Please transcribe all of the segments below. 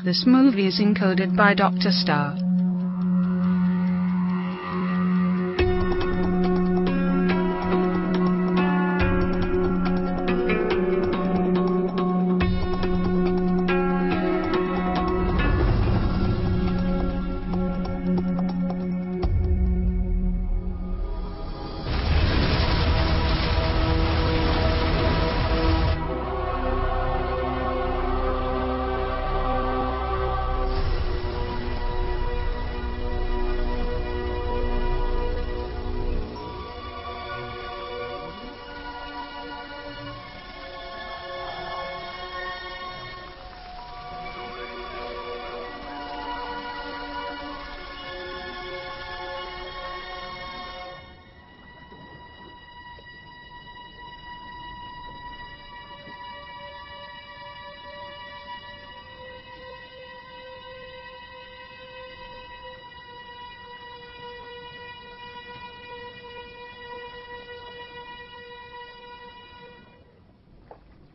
This movie is encoded by Dr. Star.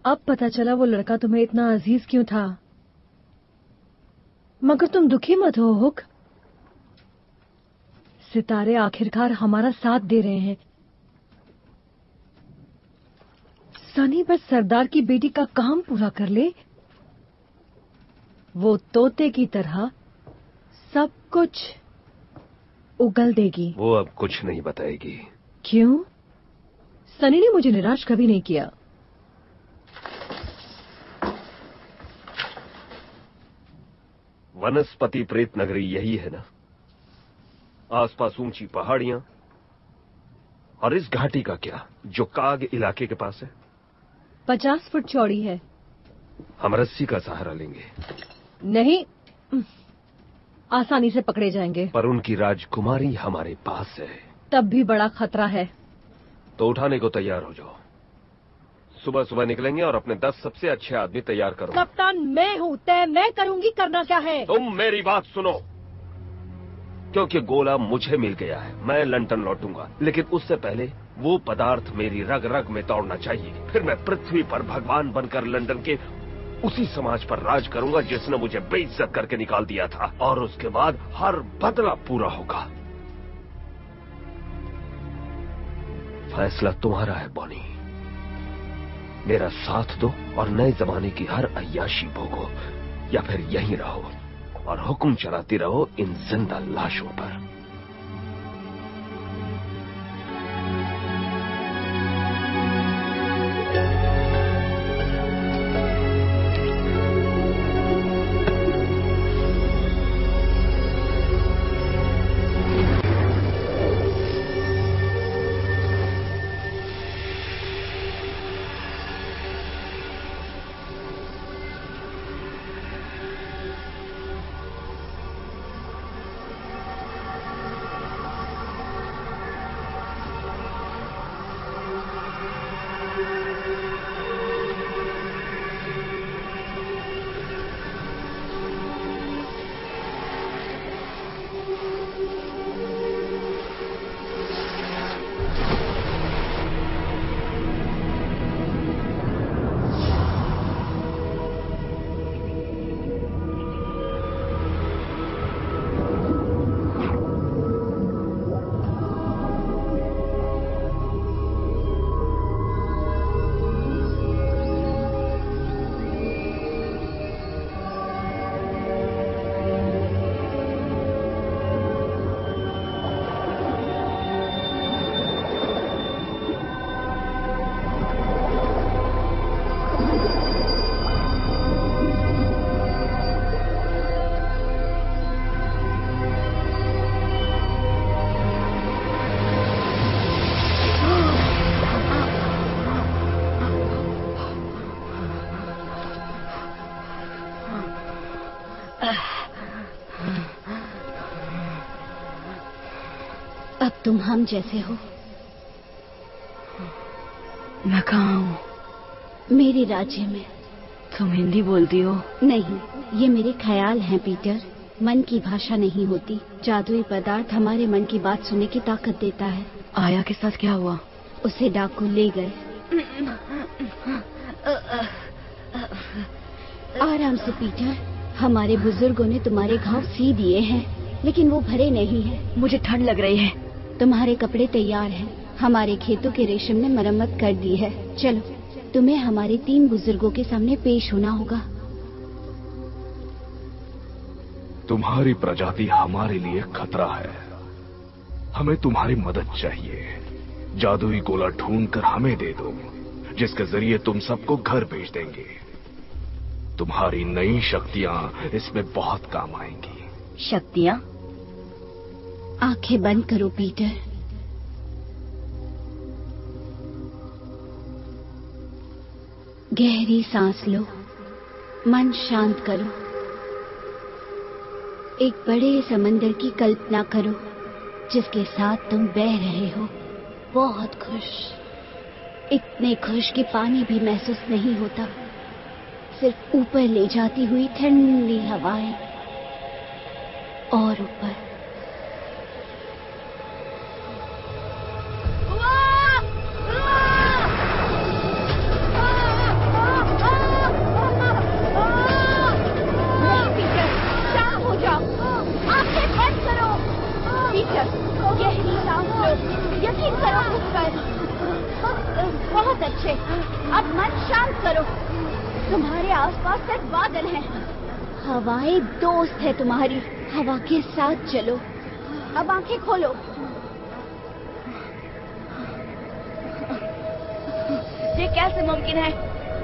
अब पता चला वो लड़का तुम्हें इतना अजीज क्यों था। मगर तुम दुखी मत हो हुक। सितारे आखिरकार हमारा साथ दे रहे हैं। सनी बस सरदार की बेटी का काम पूरा कर ले, वो तोते की तरह सब कुछ उगल देगी। वो अब कुछ नहीं बताएगी। क्यों? सनी ने मुझे निराश कभी नहीं किया। वनस्पति प्रेत नगरी यही है ना? आसपास ऊंची पहाड़ियां और इस घाटी का क्या जो काग इलाके के पास है? 50 फुट चौड़ी है। हम रस्सी का सहारा लेंगे। नहीं, आसानी से पकड़े जाएंगे। पर उनकी राजकुमारी हमारे पास है। तब भी बड़ा खतरा है। तो उठाने को तैयार हो जाओ। सुबह सुबह निकलेंगे और अपने 10 सबसे अच्छे आदमी तैयार करो। कप्तान मैं हूँ, तय मैं करूंगी। करना क्या है? तुम मेरी बात सुनो, क्योंकि गोला मुझे मिल गया है। मैं लंदन लौटूंगा, लेकिन उससे पहले वो पदार्थ मेरी रग रग में दौड़ना चाहिए। फिर मैं पृथ्वी पर भगवान बनकर लंदन के उसी समाज पर राज करूंगा जिसने मुझे बेइज्जत करके निकाल दिया था। और उसके बाद हर बदला पूरा होगा। फैसला तुम्हारा है बॉनी। मेरा साथ दो और नए जमाने की हर अय्याशी भोगो, या फिर यहीं रहो और हुक्म चलाती रहो इन जिंदा लाशों पर। अब तुम हम जैसे हो। मैं कहाँ हूँ? मेरे राज्य में। तुम हिंदी बोलती हो? नहीं, ये मेरे ख्याल हैं पीटर। मन की भाषा नहीं होती। जादुई पदार्थ हमारे मन की बात सुनने की ताकत देता है। आया के साथ क्या हुआ? उसे डाकू ले गए। आराम से पीटर, हमारे बुजुर्गों ने तुम्हारे घाव सी दिए हैं, लेकिन वो भरे नहीं हैं। मुझे ठंड लग रही है। तुम्हारे कपड़े तैयार हैं। हमारे खेतों के रेशम ने मरम्मत कर दी है। चलो, तुम्हें हमारे 3 बुजुर्गों के सामने पेश होना होगा। तुम्हारी प्रजाति हमारे लिए खतरा है। हमें तुम्हारी मदद चाहिए। जादुई गोला ढूंढकर हमें दे दो, जिसके जरिए तुम सबको घर भेज देंगे। तुम्हारी नई शक्तियां इसमें बहुत काम आएंगी। शक्तियाँ? आंखें बंद करो पीटर। गहरी सांस लो, मन शांत करो। एक बड़े समंदर की कल्पना करो जिसके साथ तुम बह रहे हो, बहुत खुश, इतने खुश कि पानी भी महसूस नहीं होता, सिर्फ ऊपर ले जाती हुई ठंडी हवाएं और ऊपर। गहरी सांस लो, यकीन करो खुद पर। बहुत अच्छे, अब मन शांत करो। तुम्हारे आसपास सिर्फ बादल हैं। हवाएं दोस्त है तुम्हारी, हवा के साथ चलो। अब आंखें खोलो। ये कैसे मुमकिन है?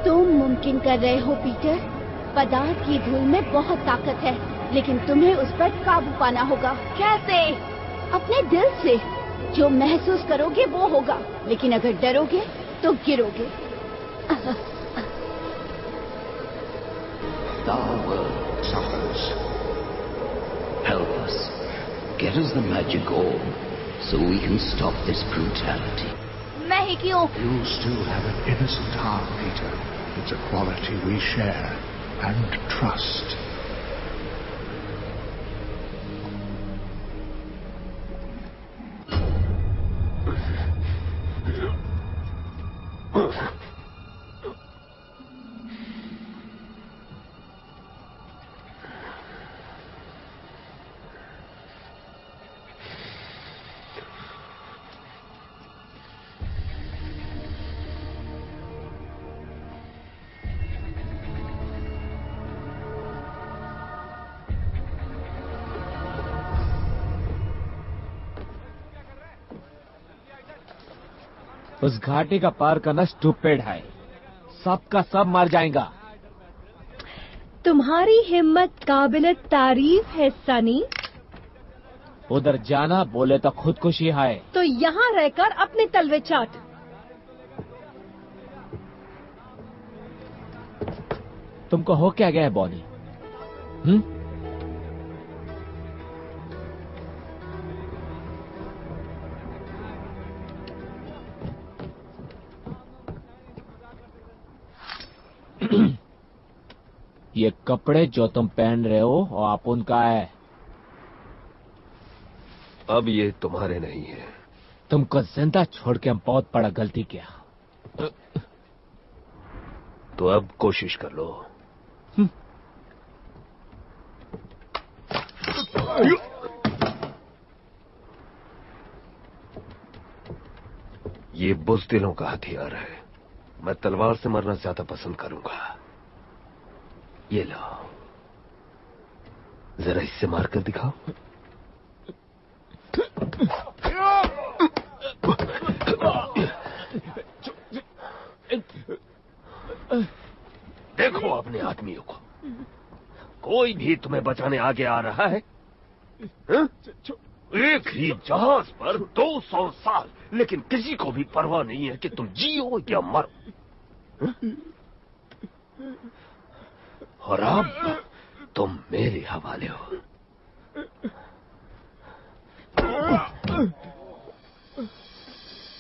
तुम मुमकिन कर रहे हो पीटर। पदार्थ की धूल में बहुत ताकत है, लेकिन तुम्हें उस पर काबू पाना होगा। कैसे? अपने दिल से। जो महसूस करोगे वो होगा, लेकिन अगर डरोगे तो गिरोगे। The world suffers. Help us. Get us the magic orb so we can stop this brutality. मैं ही क्यों? You still have an innocent heart, Peter. It's a quality we share and trust. उस घाटी का पार करना स्टूपिड है। सबका सब मर जाएगा। तुम्हारी हिम्मत काबिल तारीफ है सनी। उधर जाना बोले तो खुदकुशी है। तो यहाँ रहकर अपने तलवे चाट। तुमको हो क्या गया है बॉनी? ये कपड़े जो तुम पहन रहे हो वो आप उनका है। अब ये तुम्हारे नहीं है। तुमको जिंदा छोड़ के हम बहुत बड़ा गलती किया। तो अब कोशिश कर लो। ये बुज़दिलों का हथियार है। मैं तलवार से मरना ज्यादा पसंद करूंगा। ये लो, जरा इससे मारकर दिखाओ। देखो अपने आदमियों को। कोई भी तुम्हें बचाने आगे आ रहा है? एक ही जहाज पर 200 साल, लेकिन किसी को भी परवाह नहीं है कि तुम जियो या मरो। और अब तुम मेरे हवाले हो।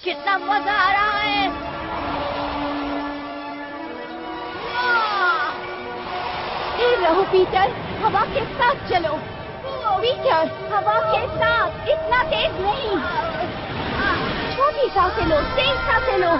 कितना मजा आ रहा है। स्थिर रहो पीटर, हवा के साथ चलो। पीटर, हवा के साथ, इतना तेज नहीं। छोटी सांसें लो, तेज सांसें लो।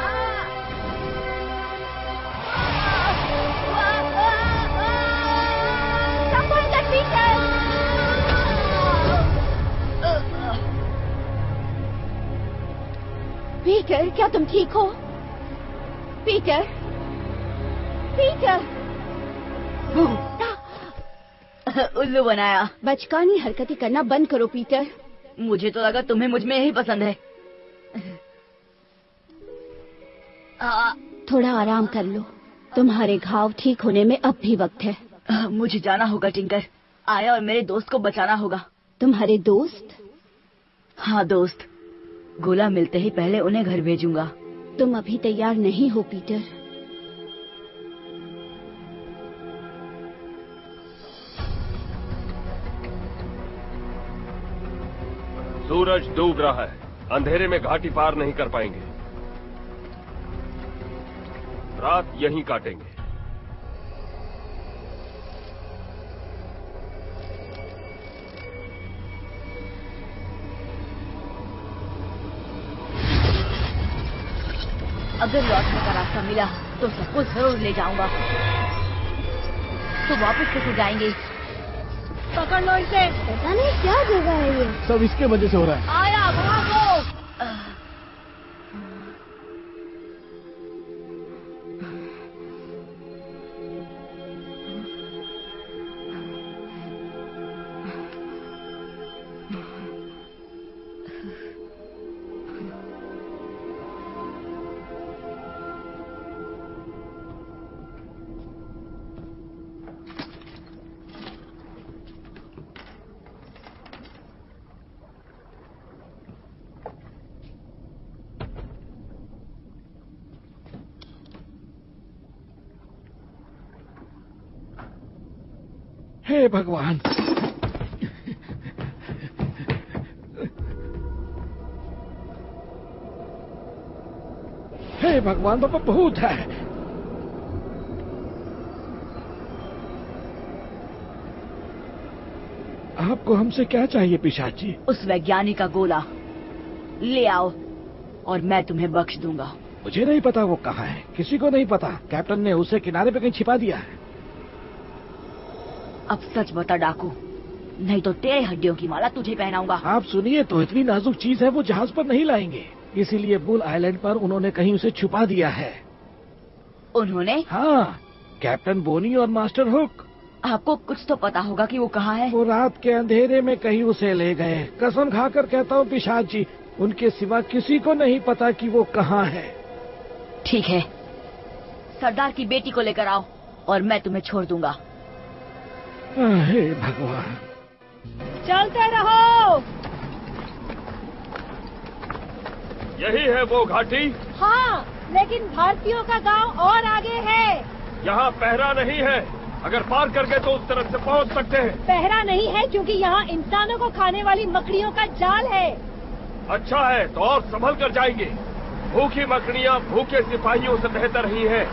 पीटर, क्या तुम ठीक हो? Peter, Peter. उल्लू बनाया। बचकानी हरकतें करना बंद करो पीटर। मुझे तो लगा तुम्हें मुझ में यही पसंद है। थोड़ा आराम कर लो, तुम्हारे घाव ठीक होने में अब भी वक्त है। मुझे जाना होगा टिंकर। आया और मेरे दोस्त को बचाना होगा। तुम्हारे दोस्त? हाँ दोस्त। गोला मिलते ही पहले उन्हें घर भेजूंगा। तुम अभी तैयार नहीं हो पीटर। सूरज डूब रहा है, अंधेरे में घाटी पार नहीं कर पाएंगे। रात यहीं काटेंगे। अगर लौटने का रास्ता मिला तो सबको जरूर ले जाऊंगा। तो वापस कैसे जाएंगे? पकड़ लो इसे। पता नहीं क्या जगह है ये। सब इसके वजह से हो रहा है। आया भागो। हे भगवान, हे भगवान, बाबा भूत है। आपको हमसे क्या चाहिए पिशाच जी? उस वैज्ञानिक का गोला ले आओ और मैं तुम्हें बख्श दूंगा। मुझे नहीं पता वो कहाँ है, किसी को नहीं पता। कैप्टन ने उसे किनारे पे कहीं छिपा दिया है। अब सच बता डाकू, नहीं तो तेरे हड्डियों की माला तुझे पहनाऊंगा। आप सुनिए तो, इतनी नाजुक चीज है वो जहाज पर नहीं लाएंगे, इसीलिए बुल आइलैंड पर उन्होंने कहीं उसे छुपा दिया है। उन्होंने? हाँ, कैप्टन बोनी और मास्टर हुक। आपको कुछ तो पता होगा कि वो कहाँ है। वो रात के अंधेरे में कहीं उसे ले गए। कसम खाकर कहता हूँ पिशाच जी, उनके सिवा किसी को नहीं पता कि वो कहाँ है। ठीक है, सरदार की बेटी को लेकर आओ और मैं तुम्हें छोड़ दूंगा। हे भगवान। चलते रहो। यही है वो घाटी? हाँ, लेकिन भारतीयों का गांव और आगे है। यहाँ पहरा नहीं है, अगर पार कर गए तो उस तरफ से पहुँच सकते हैं। पहरा नहीं है क्योंकि यहाँ इंसानों को खाने वाली मकड़ियों का जाल है। अच्छा है तो और संभल कर जाएंगे। भूखी मकड़ियाँ भूखे सिपाहियों से बेहतर ही हैं।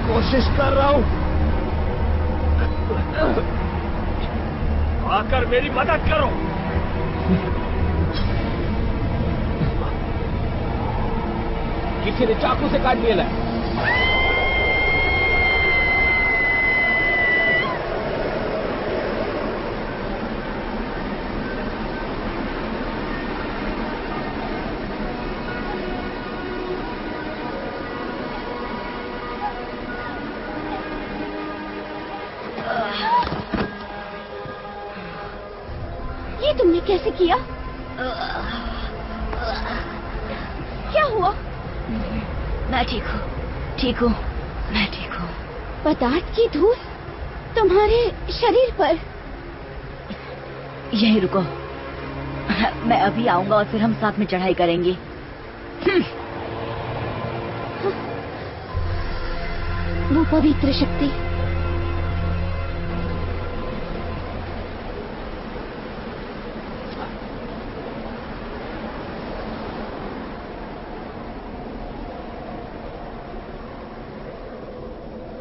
कोशिश कर रहा हूँ। आकर मेरी मदद करो। किसी ने चाकू से काट लिया है। ये तुमने कैसे किया? क्या हुआ? मैं ठीक हूँ, ठीक हूँ, मैं ठीक हूँ। पदार्थ की धूल तुम्हारे शरीर पर? यहीं रुको, मैं अभी आऊंगा और फिर हम साथ में चढ़ाई करेंगे। वो पवित्र शक्ति।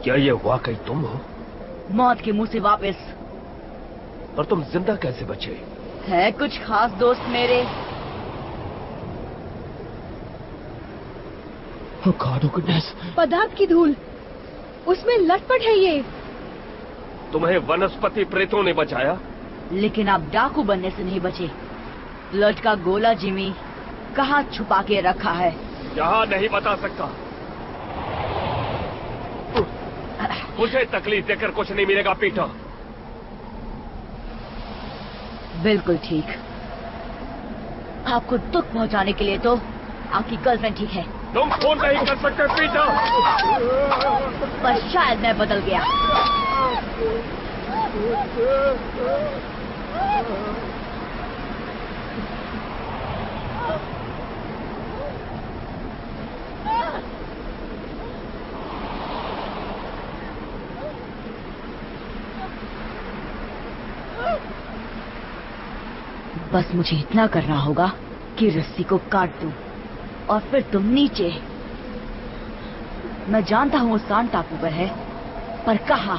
क्या ये वाकई तुम हो? मौत के मुंह से वापस। और तुम जिंदा कैसे बचे? है कुछ खास दोस्त मेरे। Oh God, oh goodness. पदार्थ की धूल, उसमें लटपट है ये। तुम्हें वनस्पति प्रेतों ने बचाया, लेकिन आप डाकू बनने से नहीं बचे। ब्लड का गोला जिमी कहाँ छुपा के रखा है? यहाँ नहीं बता सकता। मुझे तकलीफ देकर कुछ नहीं मिलेगा पीटर। बिल्कुल ठीक। आपको दुख पहुंचाने के लिए तो आपकी गर्लफ्रेंड ठीक है। तुम फोन नहीं कर सकते पीटर। पर शायद मैं बदल गया। बस मुझे इतना करना होगा कि रस्सी को काट दूं और फिर तुम नीचे। मैं जानता हूँ वो सांड टापू पर है, पर कहाँ?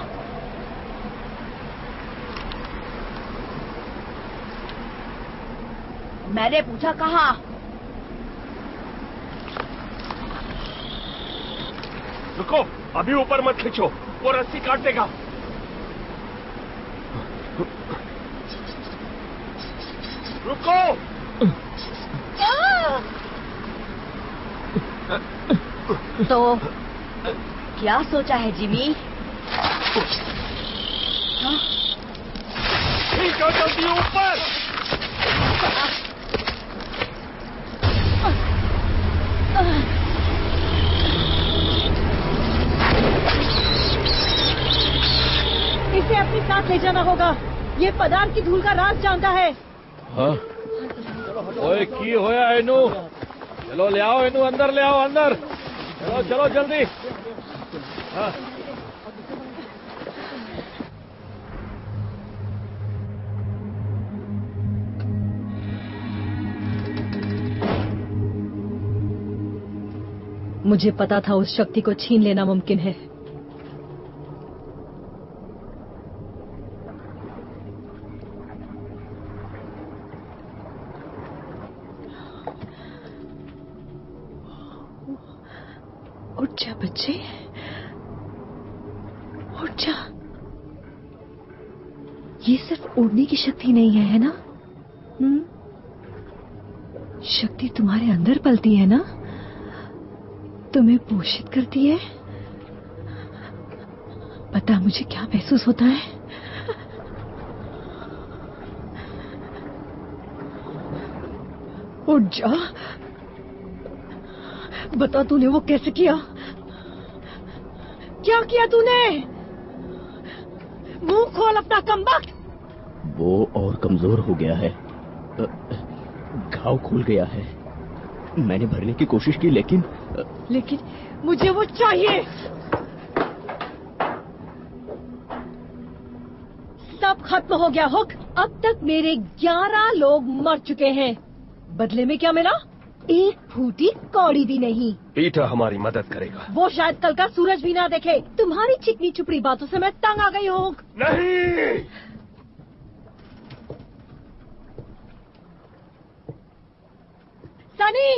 मैंने पूछा कहाँ? रुको, अभी ऊपर मत खींचो, वो रस्सी काट देगा। रुको। तो क्या सोचा है जिमी? खींचो जल्दी ऊपर। इसे अपने साथ ले जाना होगा। ये पदार्थ की धूल का राज जानता है। हाँ? ओए की होया इनू? चलो ले आओ इनू, अंदर ले आओ, अंदर। चलो चलो जल्दी। हाँ। मुझे पता था उस शक्ति को छीन लेना मुमकिन है। उठ जा बच्चे, उठ जा। ये सिर्फ उड़ने की शक्ति नहीं है ना? शक्ति तुम्हारे अंदर पलती है ना, तुम्हें पोषित करती है। पता मुझे क्या महसूस होता है? उठ जा, बता तूने वो कैसे किया? क्या किया तूने? मुंह खोल अपना कमबख्त। वो और कमजोर हो गया है, घाव खुल गया है। मैंने भरने की कोशिश की लेकिन मुझे वो चाहिए। सब खत्म हो गया हुक। अब तक मेरे 11 लोग मर चुके हैं। बदले में क्या मिला? एक फूटी कौड़ी भी नहीं। पीटर हमारी मदद करेगा। वो शायद कल का सूरज भी ना देखे। तुम्हारी चिकनी चुपड़ी बातों से मैं तंग आ गई हूँ। नहीं, सनी,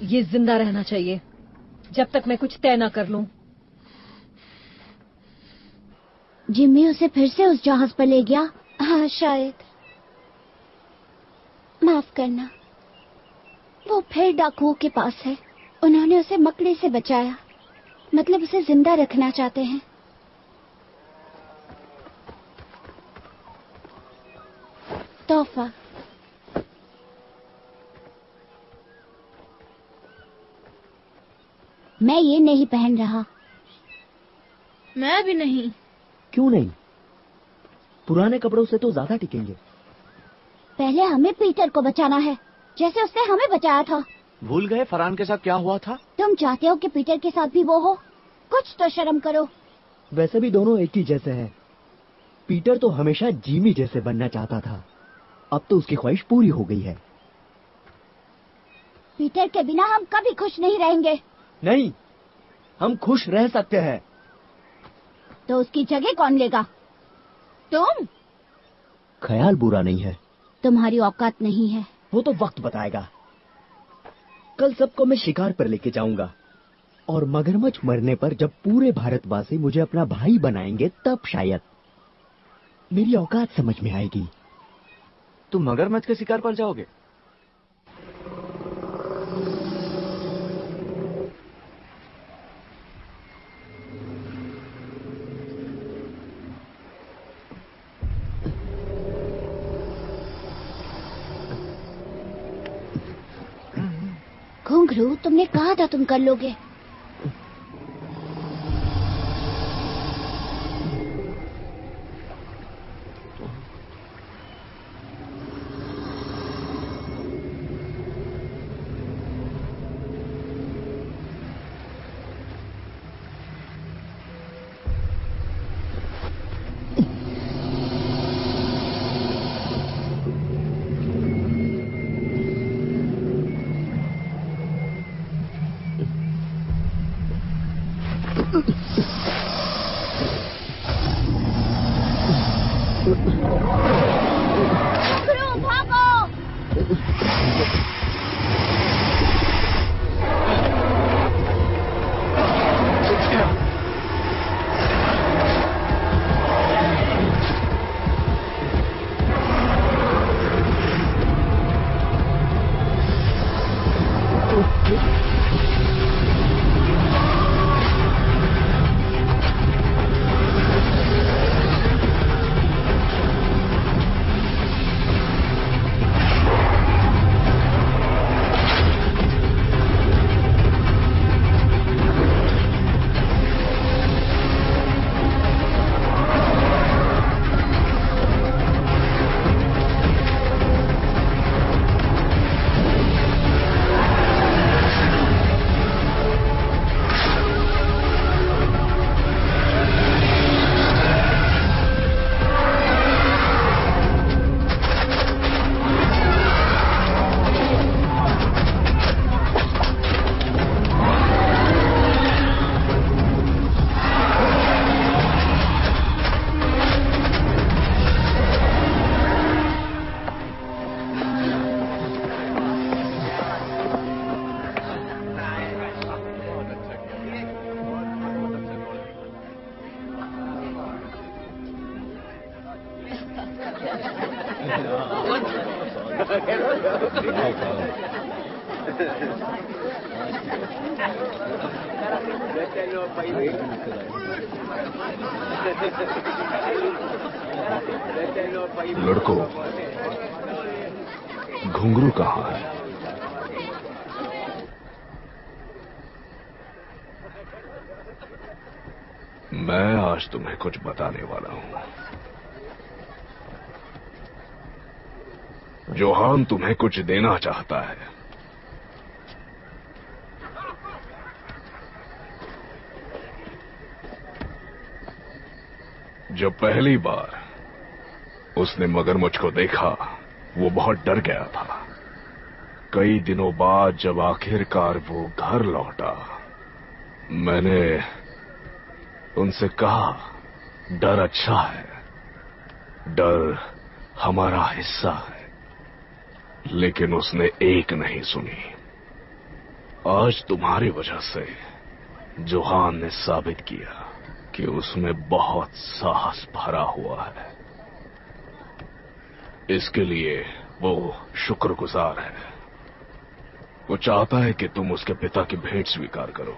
ये जिंदा रहना चाहिए जब तक मैं कुछ तय न कर लूं। जिम्मी उसे फिर से उस जहाज पर ले गया। हाँ शायद। माफ करना, वो फिर डाकुओं के पास है। उन्होंने उसे मकड़ी से बचाया, मतलब उसे जिंदा रखना चाहते हैं। तोहफा। मैं ये नहीं पहन रहा। मैं भी नहीं। क्यों नहीं? पुराने कपड़ों से तो ज्यादा टिकेंगे। पहले हमें पीटर को बचाना है, जैसे उसने हमें बचाया था। भूल गए फरहान के साथ क्या हुआ था? तुम चाहते हो कि पीटर के साथ भी वो हो? कुछ तो शर्म करो। वैसे भी दोनों एक ही जैसे हैं। पीटर तो हमेशा जिमी जैसे बनना चाहता था, अब तो उसकी ख्वाहिश पूरी हो गई है। पीटर के बिना हम कभी खुश नहीं रहेंगे। नहीं, हम खुश रह सकते हैं। तो उसकी जगह कौन लेगा? तुम? ख्याल बुरा नहीं है। तुम्हारी औकात नहीं है। वो तो वक्त बताएगा। कल सबको मैं शिकार पर लेके जाऊंगा और मगरमच्छ मरने पर जब पूरे भारतवासी मुझे अपना भाई बनाएंगे तब शायद मेरी औकात समझ में आएगी। तुम मगरमच्छ के शिकार पर जाओगे? घुंघरू, तुमने कहा था तुम कर लोगे। लड़कों, घुंघरू कहाँ है? मैं आज तुम्हें कुछ बताने वाला हूं। जोहान तुम्हें कुछ देना चाहता है। जब पहली बार उसने मगरमच्छ को देखा, वो बहुत डर गया था। कई दिनों बाद जब आखिरकार वो घर लौटा, मैंने उनसे कहा, डर अच्छा है, डर हमारा हिस्सा है। लेकिन उसने एक नहीं सुनी। आज तुम्हारी वजह से जोहान ने साबित किया कि उसमें बहुत साहस भरा हुआ है। इसके लिए वो शुक्रगुजार है। वो चाहता है कि तुम उसके पिता की भेंट स्वीकार करो।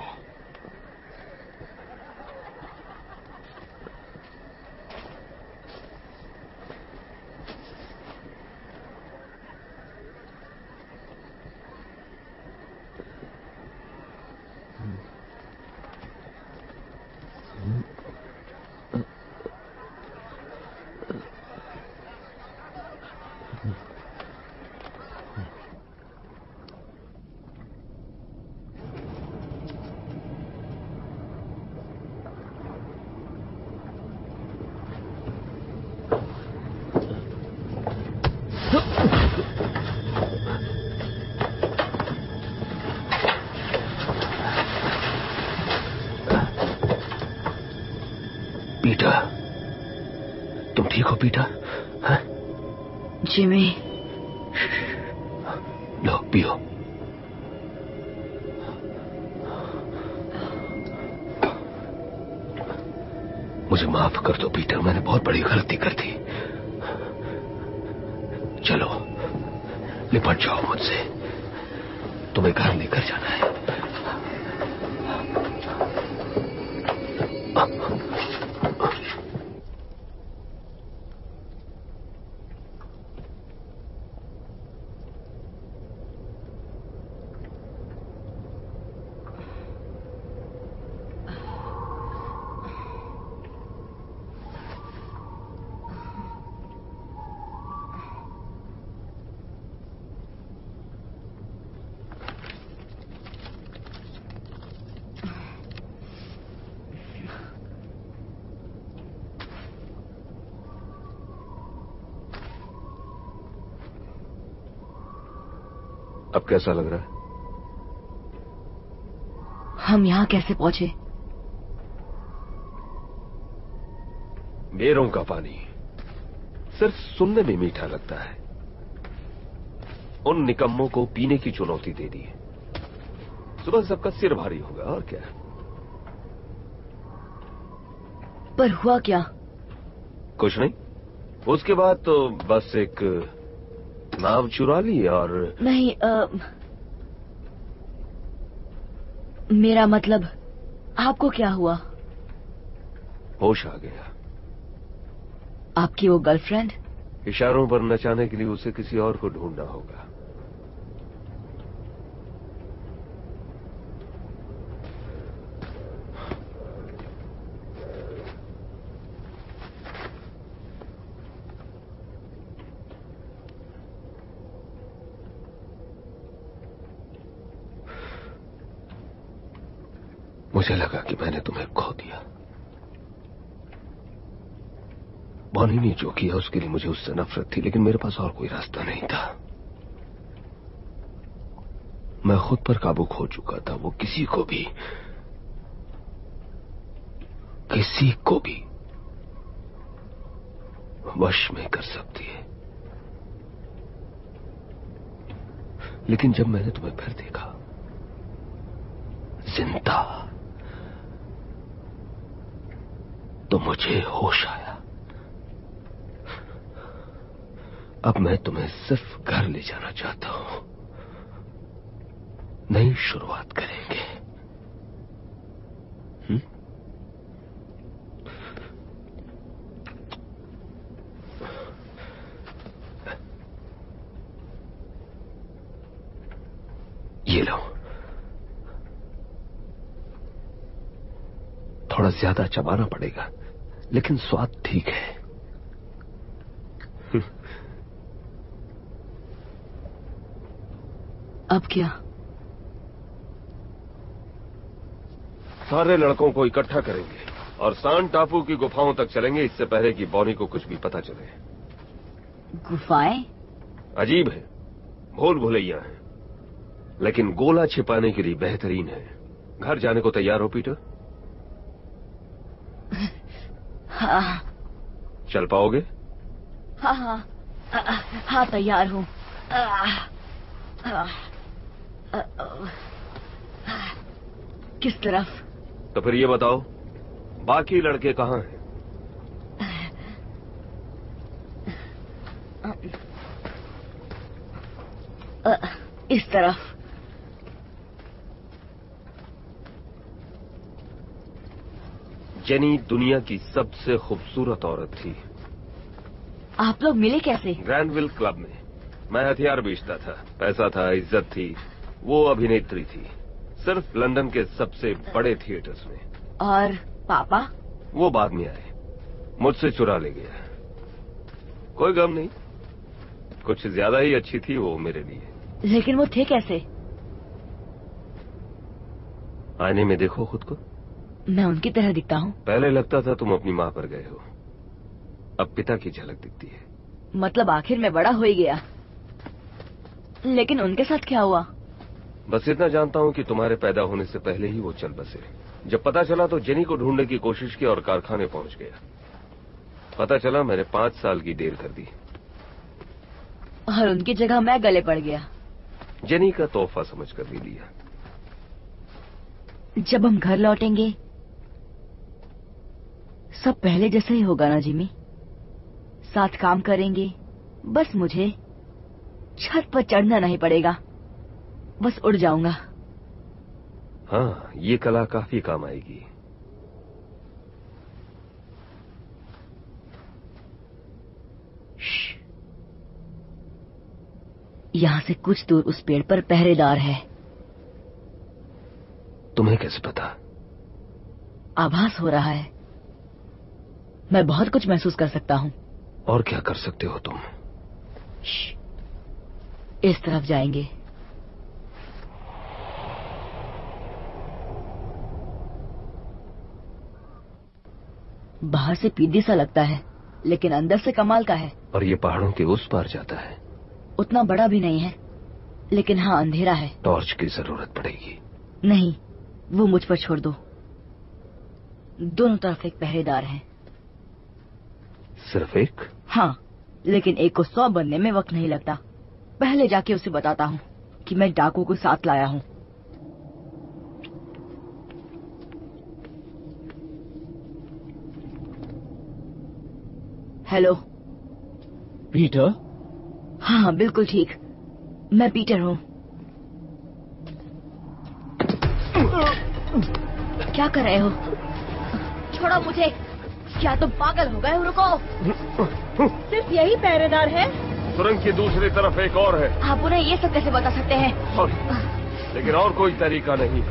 पीटर, तुम ठीक हो पीटर? हाँ? जिमी, लो पियो। मुझे माफ कर दो पीटर, मैंने बहुत बड़ी गलती कर दी। चलो लिपट जाओ मुझसे, तुम्हें घर लेकर जाना है। अब कैसा लग रहा है? हम यहाँ कैसे पहुंचे? बेरों का पानी सिर्फ सुनने में मीठा लगता है। उन निकम्मों को पीने की चुनौती दे दी। सुबह सबका सिर भारी होगा और क्या। पर हुआ क्या? कुछ नहीं, उसके बाद तो बस एक नाव चुरा ली और नहीं, मेरा मतलब आपको क्या हुआ? होश आ गया। आपकी वो गर्लफ्रेंड? इशारों पर नचाने के लिए उसे किसी और को ढूंढना होगा। मुझे लगा कि मैंने तुम्हें खो दिया। बॉनी ने जो किया उसके लिए मुझे उससे नफरत थी, लेकिन मेरे पास और कोई रास्ता नहीं था। मैं खुद पर काबू खो चुका था। वो किसी को भी वश में कर सकती है। लेकिन जब मैंने तुम्हें फिर देखा जिंदा, तो मुझे होश आया। अब मैं तुम्हें सिर्फ घर ले जाना चाहता हूं। नई शुरुआत करेंगे। ये लो। थोड़ा ज्यादा चबाना पड़ेगा, लेकिन स्वाद ठीक है। अब क्या? सारे लड़कों को इकट्ठा करेंगे और सान टापू की गुफाओं तक चलेंगे, इससे पहले कि बॉनी को कुछ भी पता चले। गुफाएं? अजीब है, भूल भुलैया है, लेकिन गोला छिपाने के लिए बेहतरीन है। घर जाने को तैयार हो पीटर? हाँ। चल पाओगे? हाँ, तैयार हूँ। किस तरफ? तो फिर ये बताओ, बाकी लड़के कहाँ हैं? इस तरफ। जेनी दुनिया की सबसे खूबसूरत औरत थी। आप लोग मिले कैसे? ग्रैंडविल क्लब में। मैं हथियार बेचता था, पैसा था, इज्जत थी। वो अभिनेत्री थी, सिर्फ लंदन के सबसे बड़े थिएटर्स में। और पापा? वो बाद में आए, मुझसे चुरा ले गया। कोई गम नहीं, कुछ ज्यादा ही अच्छी थी वो मेरे लिए। लेकिन वो थे कैसे? आईने में देखो खुद को। मैं उनकी तरह दिखता हूँ? पहले लगता था तुम अपनी माँ पर गए हो, अब पिता की झलक दिखती है। मतलब आखिर में बड़ा हो ही गया। लेकिन उनके साथ क्या हुआ? बस इतना जानता हूं कि तुम्हारे पैदा होने से पहले ही वो चल बसे। जब पता चला तो जेनी को ढूंढने की कोशिश की और कारखाने पहुंच गया। पता चला मैंने 5 साल की देर कर दी और उनकी जगह मैं गले पड़ गया। जेनी का तोहफा समझकर ले लिया। जब हम घर लौटेंगे सब पहले जैसा ही होगा ना जिमी? साथ काम करेंगे, बस मुझे छत पर चढ़ना नहीं पड़ेगा, बस उड़ जाऊंगा। हाँ, ये कला काफी काम आएगी। यहाँ से कुछ दूर उस पेड़ पर पहरेदार है। तुम्हें कैसे पता? आभास हो रहा है। मैं बहुत कुछ महसूस कर सकता हूँ। और क्या कर सकते हो तुम? इस तरफ जाएंगे। बाहर से पीदी सा लगता है, लेकिन अंदर से कमाल का है। और ये पहाड़ों के उस पार जाता है। उतना बड़ा भी नहीं है, लेकिन हाँ अंधेरा है। टॉर्च की जरूरत पड़ेगी। नहीं, वो मुझ पर छोड़ दो। दोनों तरफ एक पहरेदार है। सिर्फ एक? हाँ, लेकिन एक को 100 बनने में वक्त नहीं लगता। पहले जाके उसे बताता हूँ कि मैं डाकू को साथ लाया हूँ। Hello Peter? हाँ बिल्कुल ठीक, मैं पीटर हूँ। क्या कर रहे हो? छोड़ो मुझे। क्या तुम पागल हो गए हो? रुको। सिर्फ यही पहरेदार है? सुरंग की दूसरी तरफ एक और है। आप उन्हें ये सब कैसे बता सकते हैं? सॉरी, लेकिन और कोई तरीका नहीं।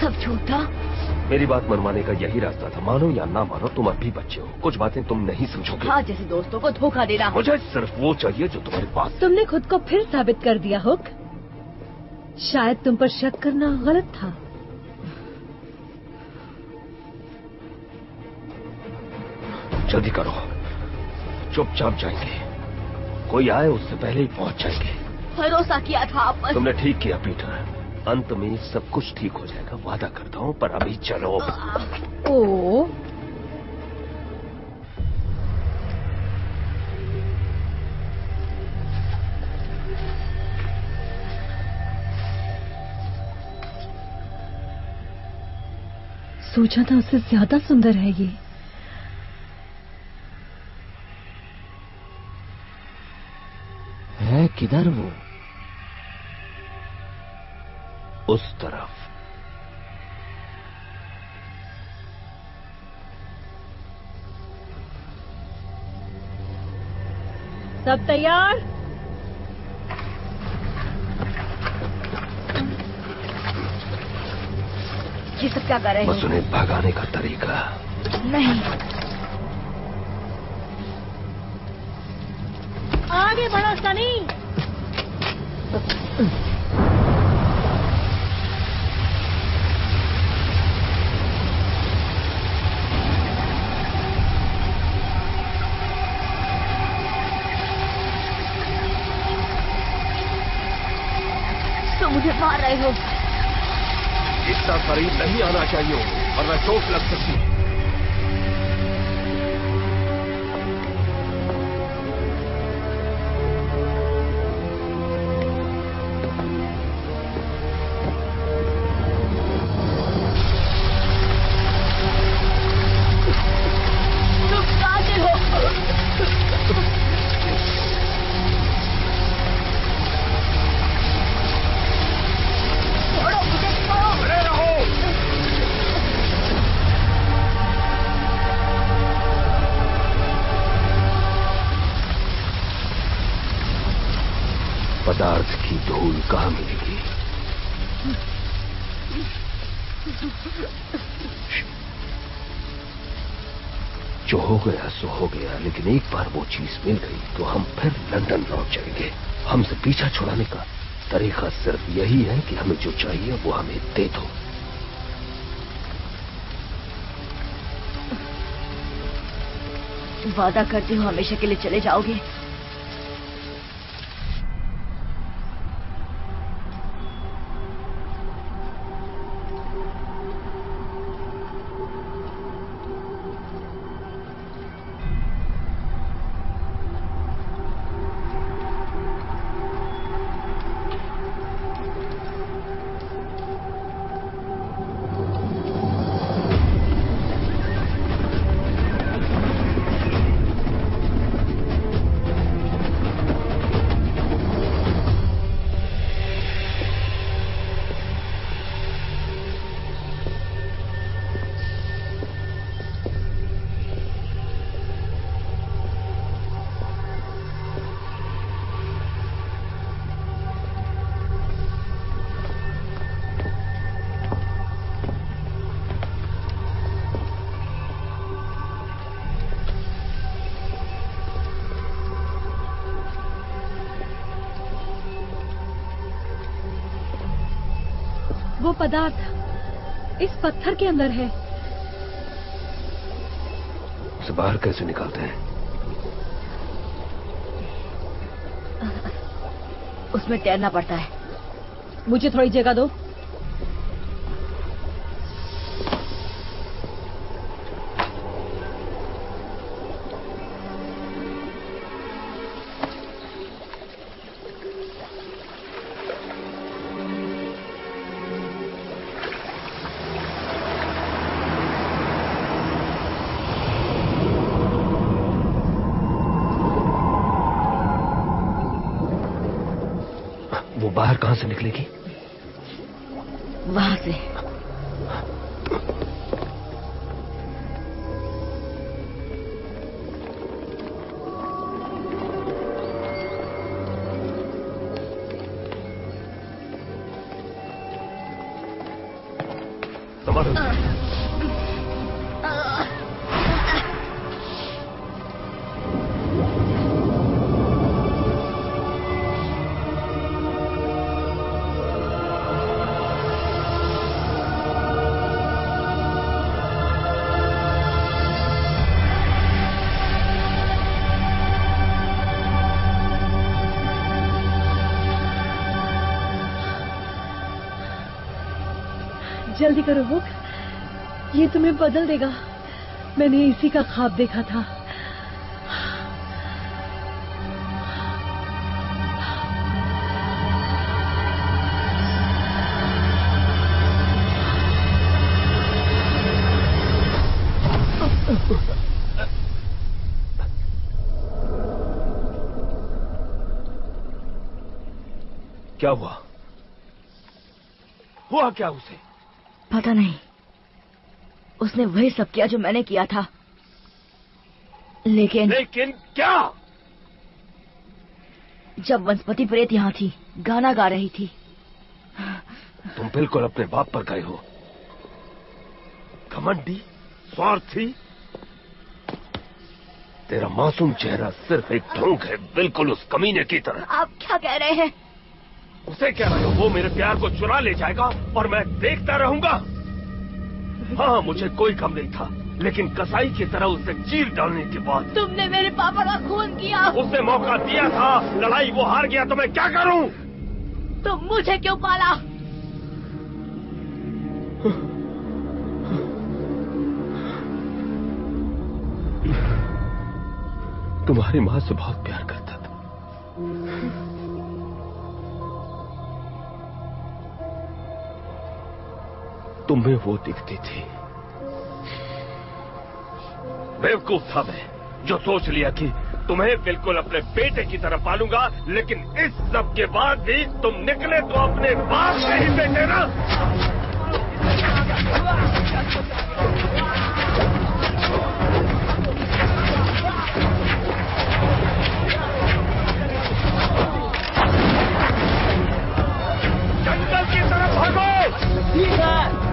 सब झूठ था। मेरी बात मनवाने का यही रास्ता था। मानो या ना मानो, तुम अभी बच्चे हो। कुछ बातें तुम नहीं समझोगे। हाँ, जैसे दोस्तों को धोखा देना। मुझे सिर्फ वो चाहिए जो तुम्हारे पास। तुमने खुद को फिर साबित कर दिया हुक। शायद तुम पर शक करना गलत था। जल्दी करो, चुपचाप जाएंगे। कोई आए उससे पहले ही पहुंच जाएंगे। भरोसा किया था आप पर। तुमने ठीक किया पीटर। अंत में सब कुछ ठीक हो जाएगा, वादा करता हूँ। पर अभी चलो। ओ सोचा था उससे ज्यादा सुंदर है ये। है किधर वो? उस तरफ। सब तैयार? ये सब क्या कर रहे हो? बस उन्हें भगाने का तरीका। नहीं, आगे बढ़ो सनी। तो मुझे मार रहे हो। इतना करीब नहीं आना चाहिए, वरना चोट लग सकती है। पदार्थ की धूल कहाँ मिलेगी? जो हो गया सो हो गया, लेकिन एक बार वो चीज मिल गई तो हम फिर लंदन लौट जाएंगे। हमसे पीछा छुड़ाने का तरीका सिर्फ यही है कि हमें जो चाहिए वो हमें दे दो। वादा करते हो हमेशा के लिए चले जाओगे? वो पदार्थ इस पत्थर के अंदर है। उसे बाहर कैसे निकालते हैं? उसमें तैरना पड़ता है। मुझे थोड़ी जगह दो। वो बाहर कहां से निकलेगी? वहां से। जल्दी करो हुक, ये तुम्हें बदल देगा। मैंने इसी का ख्वाब देखा था। क्या हुआ? हुआ क्या उसे? पता नहीं। उसने वही सब किया जो मैंने किया था। लेकिन क्या? जब वनस्पति प्रेत यहाँ थी, गाना गा रही थी। तुम बिल्कुल अपने बाप पर गए हो। घमंडी, स्वार्थी। तेरा मासूम चेहरा सिर्फ एक ढोंग है, बिल्कुल उस कमीने की तरह। आप क्या कह रहे हैं? उसे कह रहे हो वो मेरे प्यार को चुरा ले जाएगा और मैं देखता रहूंगा? हाँ, मुझे कोई गम नहीं था, लेकिन कसाई की तरह उसे चीर डालने के बाद। तुमने मेरे पापा का खून किया। उसने मौका दिया था, लड़ाई वो हार गया तो मैं क्या करूं? तुम मुझे क्यों पाला? तुम्हारी माँ से बहुत प्यार करता था। तुम्हें वो दिखती थी। बेवकूफ था मैं, जो सोच लिया कि तुम्हें बिल्कुल अपने बेटे की तरह पालूंगा, लेकिन इस सब के बाद भी तुम निकले तो अपने बाप से ही बेटे ना। जंगल की तरफ भागो। ठीक है।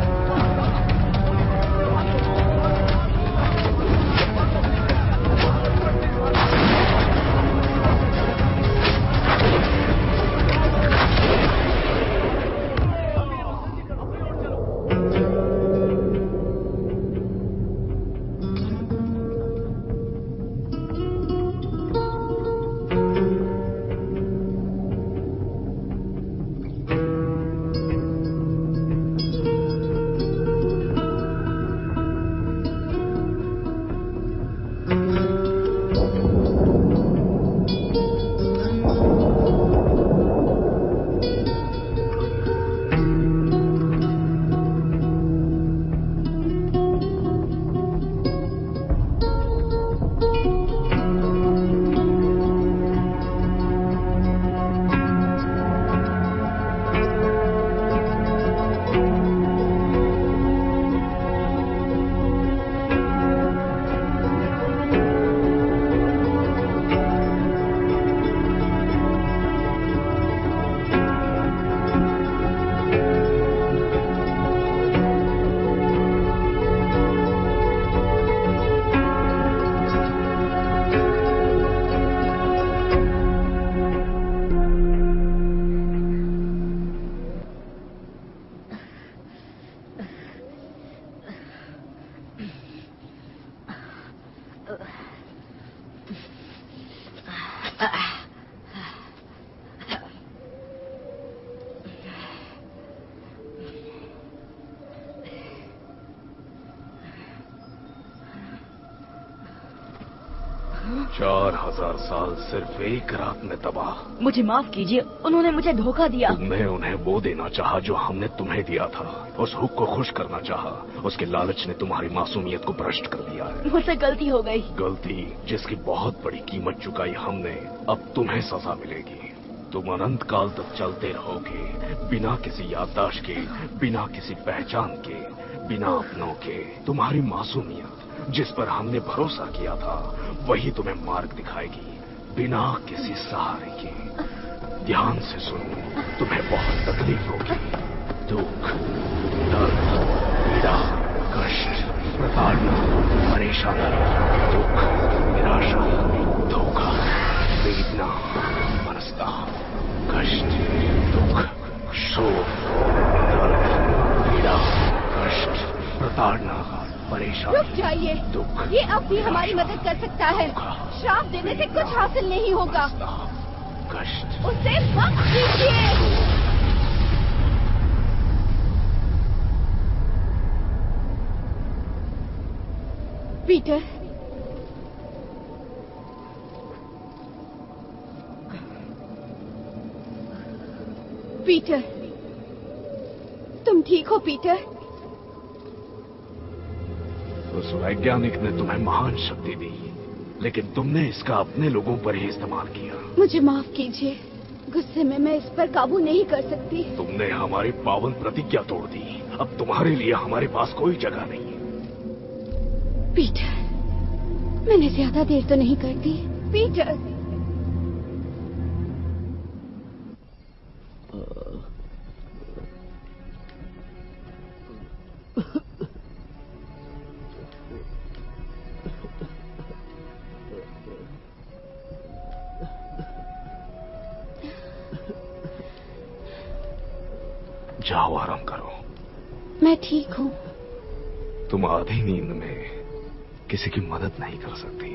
4000 साल सिर्फ एक रात में तबाह। मुझे माफ कीजिए, उन्होंने मुझे धोखा दिया। तुमने उन्हें वो देना चाहा जो हमने तुम्हें दिया था। उस हुक को खुश करना चाहा। उसके लालच ने तुम्हारी मासूमियत को भ्रष्ट कर दिया है। मुझसे गलती हो गई। गलती जिसकी बहुत बड़ी कीमत चुकाई हमने, अब तुम्हें सजा मिलेगी। तुम अनंत काल तक चलते रहोगे, बिना किसी याददाश्त के, बिना किसी पहचान के, बिना अपनों के। तुम्हारी मासूमियत जिस पर हमने भरोसा किया था, वही तुम्हें मार्ग दिखाएगी, बिना किसी सहारे के। ध्यान से सुनो, तुम्हें बहुत तकलीफ होगी। दुख, दर्द, पीड़ा, कष्ट, प्रताड़ना, परेशानी, दुख, निराशा, धोखा, वेदना, मनस्ताप, कष्ट, दुख, शोक, दर्द, पीड़ा, कष्ट, प्रताड़ना, परेशानी। रुक जाइए, ये अब भी हमारी मदद कर सकता है। श्राप देने से कुछ हासिल नहीं होगा। कष्ट, उसे मत कीजिए। पीटर, पीटर, तुम ठीक हो पीटर? उस वैज्ञानिक ने तुम्हें महान शक्ति दी, लेकिन तुमने इसका अपने लोगों पर ही इस्तेमाल किया। मुझे माफ कीजिए, गुस्से में मैं इस पर काबू नहीं कर सकती। तुमने हमारी पावन प्रतिज्ञा तोड़ दी। अब तुम्हारे लिए हमारे पास कोई जगह नहीं है। पीटर, मैंने ज्यादा देर तो नहीं कर दी। पीटर, जाओ, आराम करो। मैं ठीक हूँ। तुम आधी नींद में किसी की मदद नहीं कर सकती।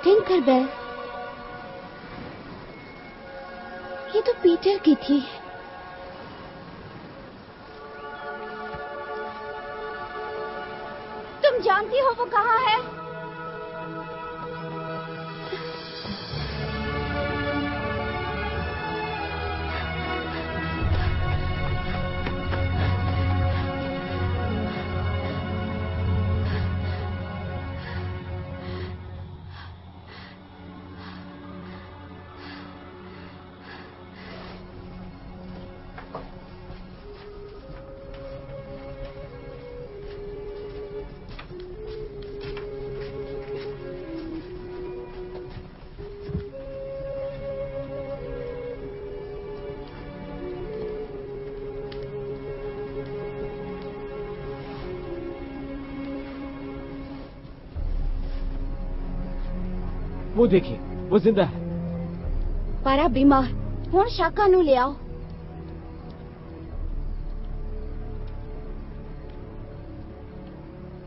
टिंकरबेल, ये तो पीटर की थी। तुम जानती हो वो कहाँ है? वो देखिए, वो जिंदा है। पारा बीमार, हुण शाका नू ले आओ।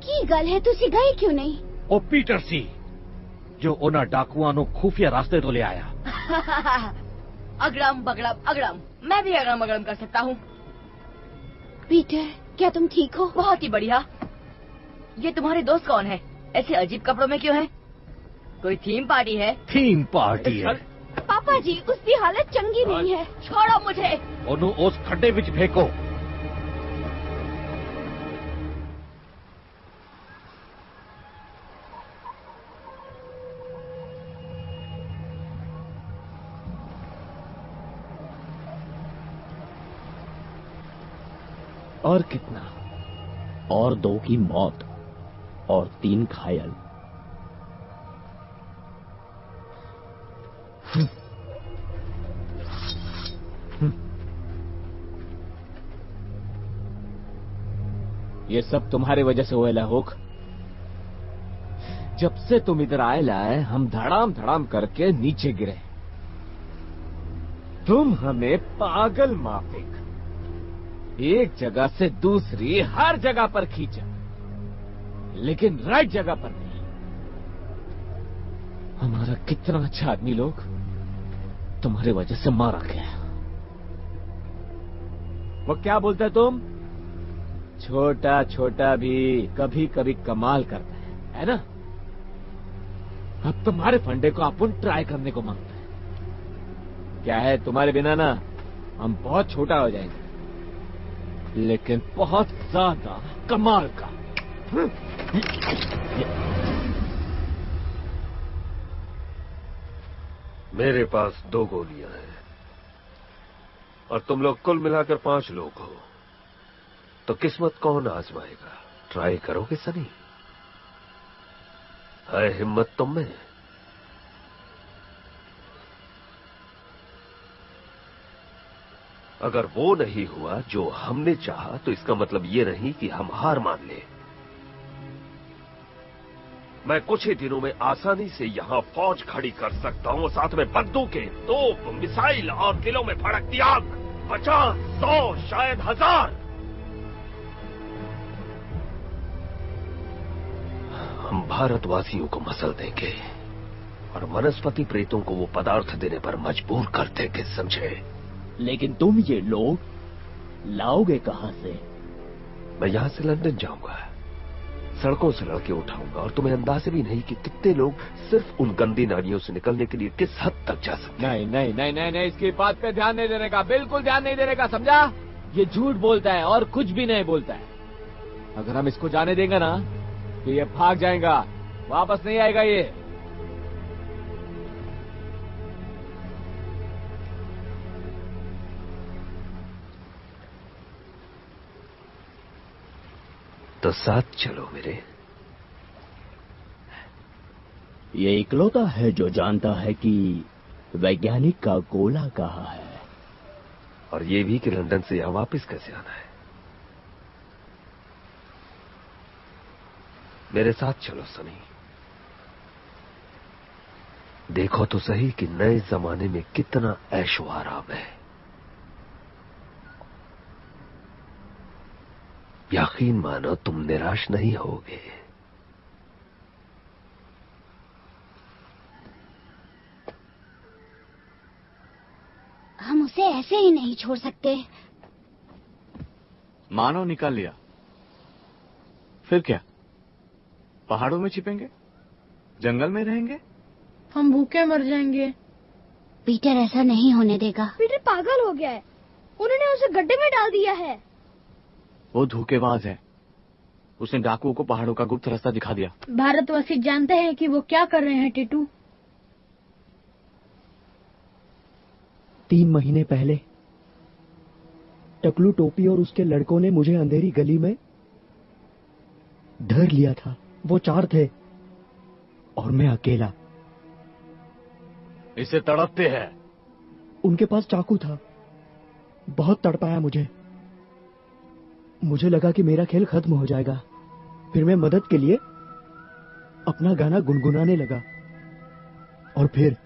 की गल है, तुसी गए क्यों नहीं? ओ पीटर सी, जो उन्हें डाकुआ नु खुफिया रास्ते तो ले आया। अगड़म बगड़म अगड़म, मैं भी अगड़म बगड़म कर सकता हूँ। पीटर, क्या तुम ठीक हो? बहुत ही बढ़िया। ये तुम्हारे दोस्त कौन है? ऐसे अजीब कपड़ों में क्यों हैं? कोई थीम पार्टी है? थीम पार्टी है। पापा जी, उसकी हालत चंगी नहीं है। छोड़ो मुझे। ओनू उस खड्डे विच फेंको। और कितना? और 2 की मौत और 3 घायल। ये सब तुम्हारे वजह से हुआ हुक। जब से तुम इधर आए लाए, हम धड़ाम धड़ाम करके नीचे गिरे। तुम हमें पागल माफिक एक जगह से दूसरी हर जगह पर खींचा। लेकिन राइट जगह पर नहीं। हमारा कितना अच्छा आदमी लोग तुम्हारे वजह से मारा गया। वो क्या बोलते है तुम? छोटा छोटा भी कभी कभी कमाल करता है ना? अब तुम्हारे फंडे को अपन ट्राई करने को मांगते हैं। क्या है, तुम्हारे बिना ना हम बहुत छोटा हो जाएंगे, लेकिन बहुत ज्यादा कमाल का। मेरे पास 2 गोलियां हैं और तुम लोग कुल मिलाकर 5 लोग हो, तो किस्मत कौन आजमाएगा? ट्राई करोगे सनी? है हिम्मत तुम में? अगर वो नहीं हुआ जो हमने चाहा, तो इसका मतलब ये नहीं कि हम हार मान ले। मैं कुछ ही दिनों में आसानी से यहां फौज खड़ी कर सकता हूं, साथ में बंदूकें, तोप, मिसाइल और दिलों में भड़कती आग। 50, 100, शायद 1000। हम भारतवासियों को मसल देंगे और वनस्पति प्रेतों को वो पदार्थ देने पर मजबूर कर देंगे, समझे? लेकिन तुम ये लोग लाओगे कहां से? मैं यहां से लंदन जाऊंगा, सड़कों से लड़के उठाऊंगा, और तुम्हें अंदाजा भी नहीं कि कितने लोग सिर्फ उन गंदी नालियों से निकलने के लिए किस हद तक जा सकते हैं। नहीं नहीं नहीं नहीं नहीं, इसकी बात पे ध्यान नहीं देने का, बिल्कुल ध्यान नहीं देने का, समझा? ये झूठ बोलता है और कुछ भी नहीं बोलता है। अगर हम इसको जाने देंगे ना तो ये भाग जाएगा, वापस नहीं आएगा ये। तो साथ चलो मेरे। ये इकलौता है जो जानता है कि वैज्ञानिक का गोला कहाँ है, और ये भी कि लंदन से यहां वापस कैसे आना है। मेरे साथ चलो सनी। देखो तो सही कि नए जमाने में कितना ऐशो आराम है। यकीन मानो तुम निराश नहीं होगे। हम उसे ऐसे ही नहीं छोड़ सकते। मानो निकाल लिया, फिर क्या? पहाड़ों में छिपेंगे? जंगल में रहेंगे? हम भूखे मर जाएंगे। पीटर ऐसा नहीं होने देगा। पीटर पागल हो गया है, उन्होंने उसे गड्ढे में डाल दिया है। वो धोखेबाज है, उसने डाकुओं को पहाड़ों का गुप्त रास्ता दिखा दिया। भारतवासी जानते हैं कि वो क्या कर रहे हैं टीटू। 3 महीने पहले टकलू टोपी और उसके लड़कों ने मुझे अंधेरी गली में धर लिया था। वो 4 थे और मैं अकेला। इसे तड़पते हैं। उनके पास चाकू था। बहुत तड़पाया मुझे लगा कि मेरा खेल खत्म हो जाएगा। फिर मैं मदद के लिए अपना गाना गुनगुनाने लगा, और फिर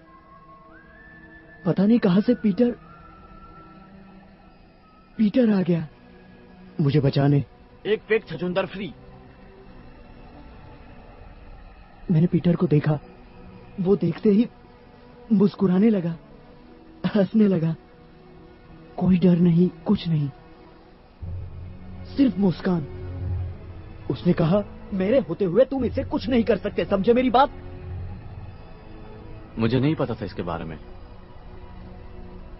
पता नहीं कहां से पीटर आ गया मुझे बचाने। एक पेट छछूंदर फ्री। मैंने पीटर को देखा। वो देखते ही मुस्कुराने लगा, हंसने लगा। कोई डर नहीं, कुछ नहीं, सिर्फ मुस्कान। उसने कहा, मेरे होते हुए तुम इसे कुछ नहीं कर सकते, समझे मेरी बात? मुझे नहीं पता था इसके बारे में।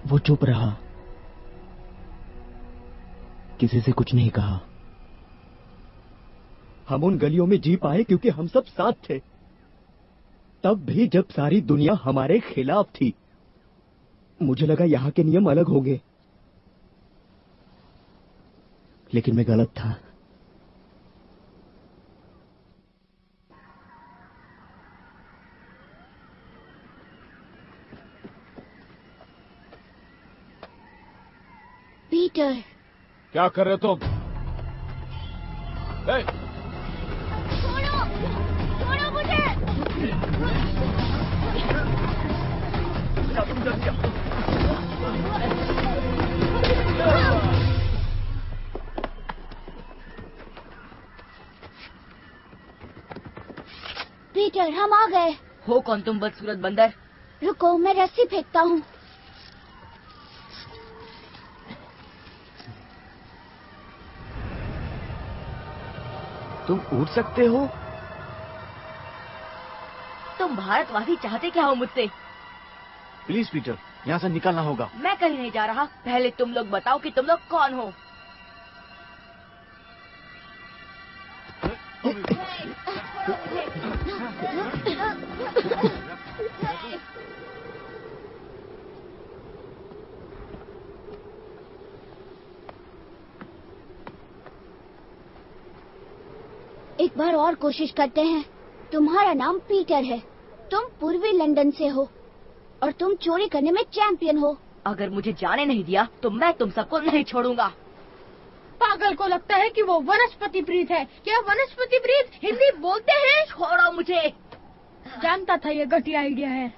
वो चुप रहा, किसी से कुछ नहीं कहा। हम उन गलियों में जी पाए क्योंकि हम सब साथ थे, तब भी जब सारी दुनिया हमारे खिलाफ थी। मुझे लगा यहां के नियम अलग होंगे, लेकिन मैं गलत था। पीटर, क्या कर रहे हो तुम? छोड़ो मुझे। पीटर, हम आ गए। हो कौन तुम बदसूरत बंदर? रुको, मैं रस्सी फेंकता हूँ। तुम उड़ सकते हो? तुम भारतवासी चाहते क्या हो मुझसे? प्लीज पीटर, यहाँ से निकलना होगा। मैं कहीं नहीं जा रहा। पहले तुम लोग बताओ कि तुम लोग कौन हो। एक बार और कोशिश करते हैं। तुम्हारा नाम पीटर है, तुम पूर्वी लंदन से हो और तुम चोरी करने में चैंपियन हो। अगर मुझे जाने नहीं दिया तो मैं तुम सबको नहीं छोड़ूंगा। पागल को लगता है कि वो वनस्पति प्रीत है। क्या वनस्पति प्रीत हिंदी बोलते हैं? छोड़ो मुझे। जानता था ये घटिया आइडिया है।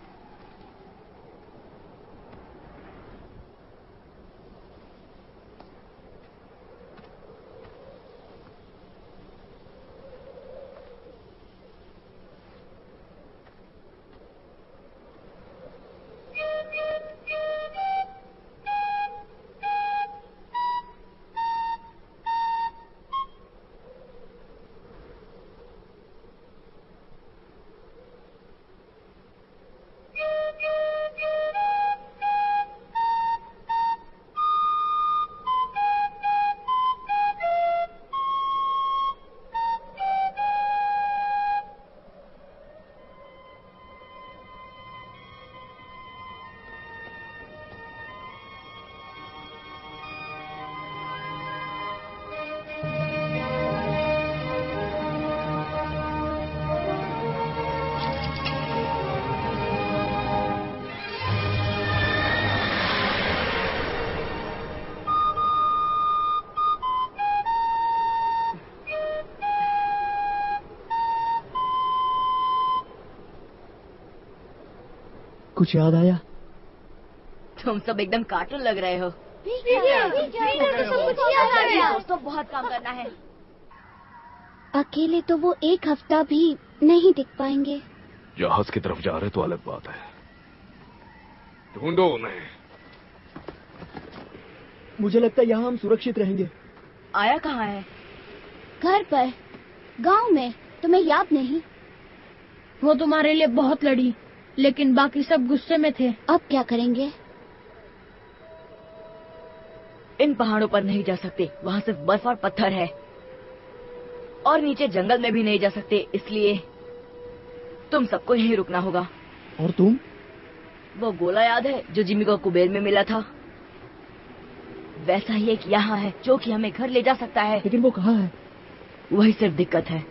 कुछ याद आया? तुम सब एकदम कार्टून लग रहे हो। दोस्तों बहुत काम करना है। अकेले तो वो एक हफ्ता भी नहीं टिक पाएंगे। जहाज की तरफ जा रहे तो अलग बात है। ढूंढो उन्हें। मुझे लगता है यहाँ हम सुरक्षित रहेंगे। आया कहाँ है? घर पर, गांव में। तुम्हें याद नहीं? वो तुम्हारे लिए बहुत लड़ी, लेकिन बाकी सब गुस्से में थे। अब क्या करेंगे? इन पहाड़ों पर नहीं जा सकते, वहाँ सिर्फ बर्फ और पत्थर है। और नीचे जंगल में भी नहीं जा सकते, इसलिए तुम सबको यहीं रुकना होगा। और तुम? वो गोला याद है जो जिमी को कुबेर में मिला था? वैसा ही एक यहाँ है जो कि हमें घर ले जा सकता है। लेकिन वो कहाँ है? वही सिर्फ दिक्कत है।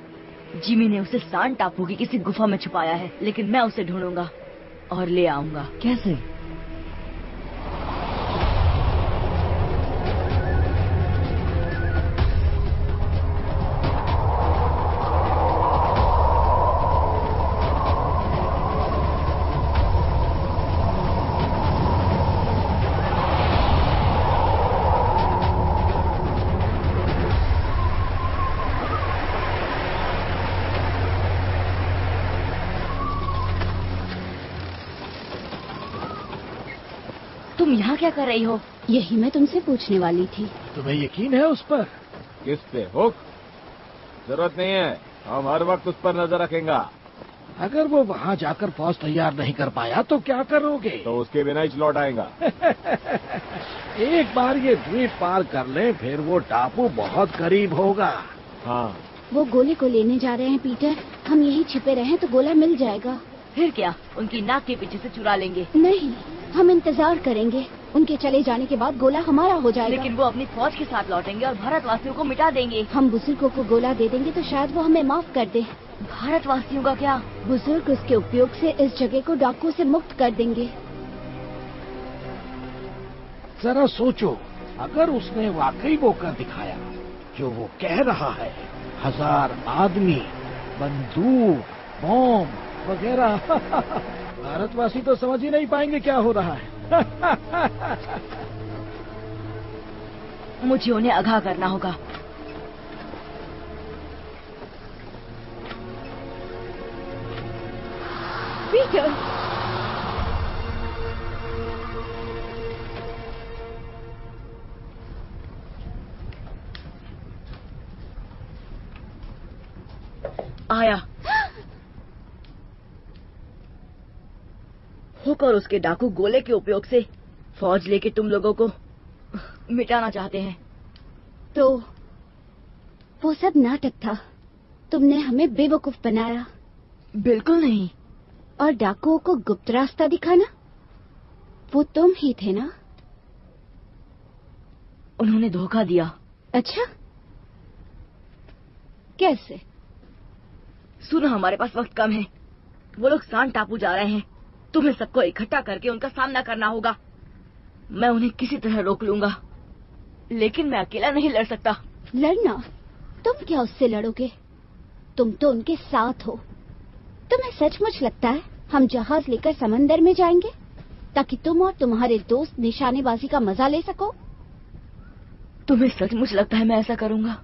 जिमी ने उसे सान टापू की किसी गुफा में छुपाया है, लेकिन मैं उसे ढूंढूंगा और ले आऊंगा। कैसे? तुम यहाँ क्या कर रही हो? यही मैं तुमसे पूछने वाली थी। तुम्हें यकीन है उस पर? किस पे? हुक? जरूरत नहीं है, हम हर वक्त उस पर नजर रखेंगे। अगर वो वहाँ जाकर फौज तैयार नहीं कर पाया तो क्या करोगे? तो उसके बिना ही लौट आएगा। एक बार ये द्वीप पार कर ले, फिर वो टापू बहुत करीब होगा। हाँ। वो गोले को लेने जा रहे हैं पीटर। हम यहीं छिपे रहें तो गोला मिल जाएगा। फिर क्या, उनकी नाक के पीछे से चुरा लेंगे? नहीं, हम इंतजार करेंगे। उनके चले जाने के बाद गोला हमारा हो जाएगा। लेकिन वो अपनी फौज के साथ लौटेंगे और भारतवासियों को मिटा देंगे। हम बुजुर्गों को गोला दे देंगे तो शायद वो हमें माफ कर दे। भारतवासियों का क्या? बुजुर्ग उसके उपयोग से इस जगह को डाकुओं से मुक्त कर देंगे। जरा सोचो, अगर उसने वाकई वो कर दिखाया जो वो कह रहा है, 1000 आदमी, बंदूक, बॉम्ब वगैरह, भारतवासी तो समझ ही नहीं पाएंगे क्या हो रहा है। मुझे उन्हें आगाह करना होगा। आया। हुक और उसके डाकू गोले के उपयोग से फौज लेके तुम लोगों को मिटाना चाहते हैं। तो वो सब नाटक था, तुमने हमें बेवकूफ बनाया। बिल्कुल नहीं। और डाकुओं को गुप्त रास्ता दिखाना, वो तुम ही थे ना? उन्होंने धोखा दिया। अच्छा, कैसे? सुनो, हमारे पास वक्त कम है। वो लोग सांड टापू जा रहे हैं। तुम्हें सबको इकट्ठा करके उनका सामना करना होगा। मैं उन्हें किसी तरह रोक लूंगा, लेकिन मैं अकेला नहीं लड़ सकता। लड़ना? तुम क्या उससे लड़ोगे? तुम तो उनके साथ हो। तुम्हें सचमुच लगता है हम जहाज लेकर समंदर में जाएंगे ताकि तुम और तुम्हारे दोस्त निशानेबाजी का मजा ले सको? तुम्हें सचमुच लगता है मैं ऐसा करूंगा?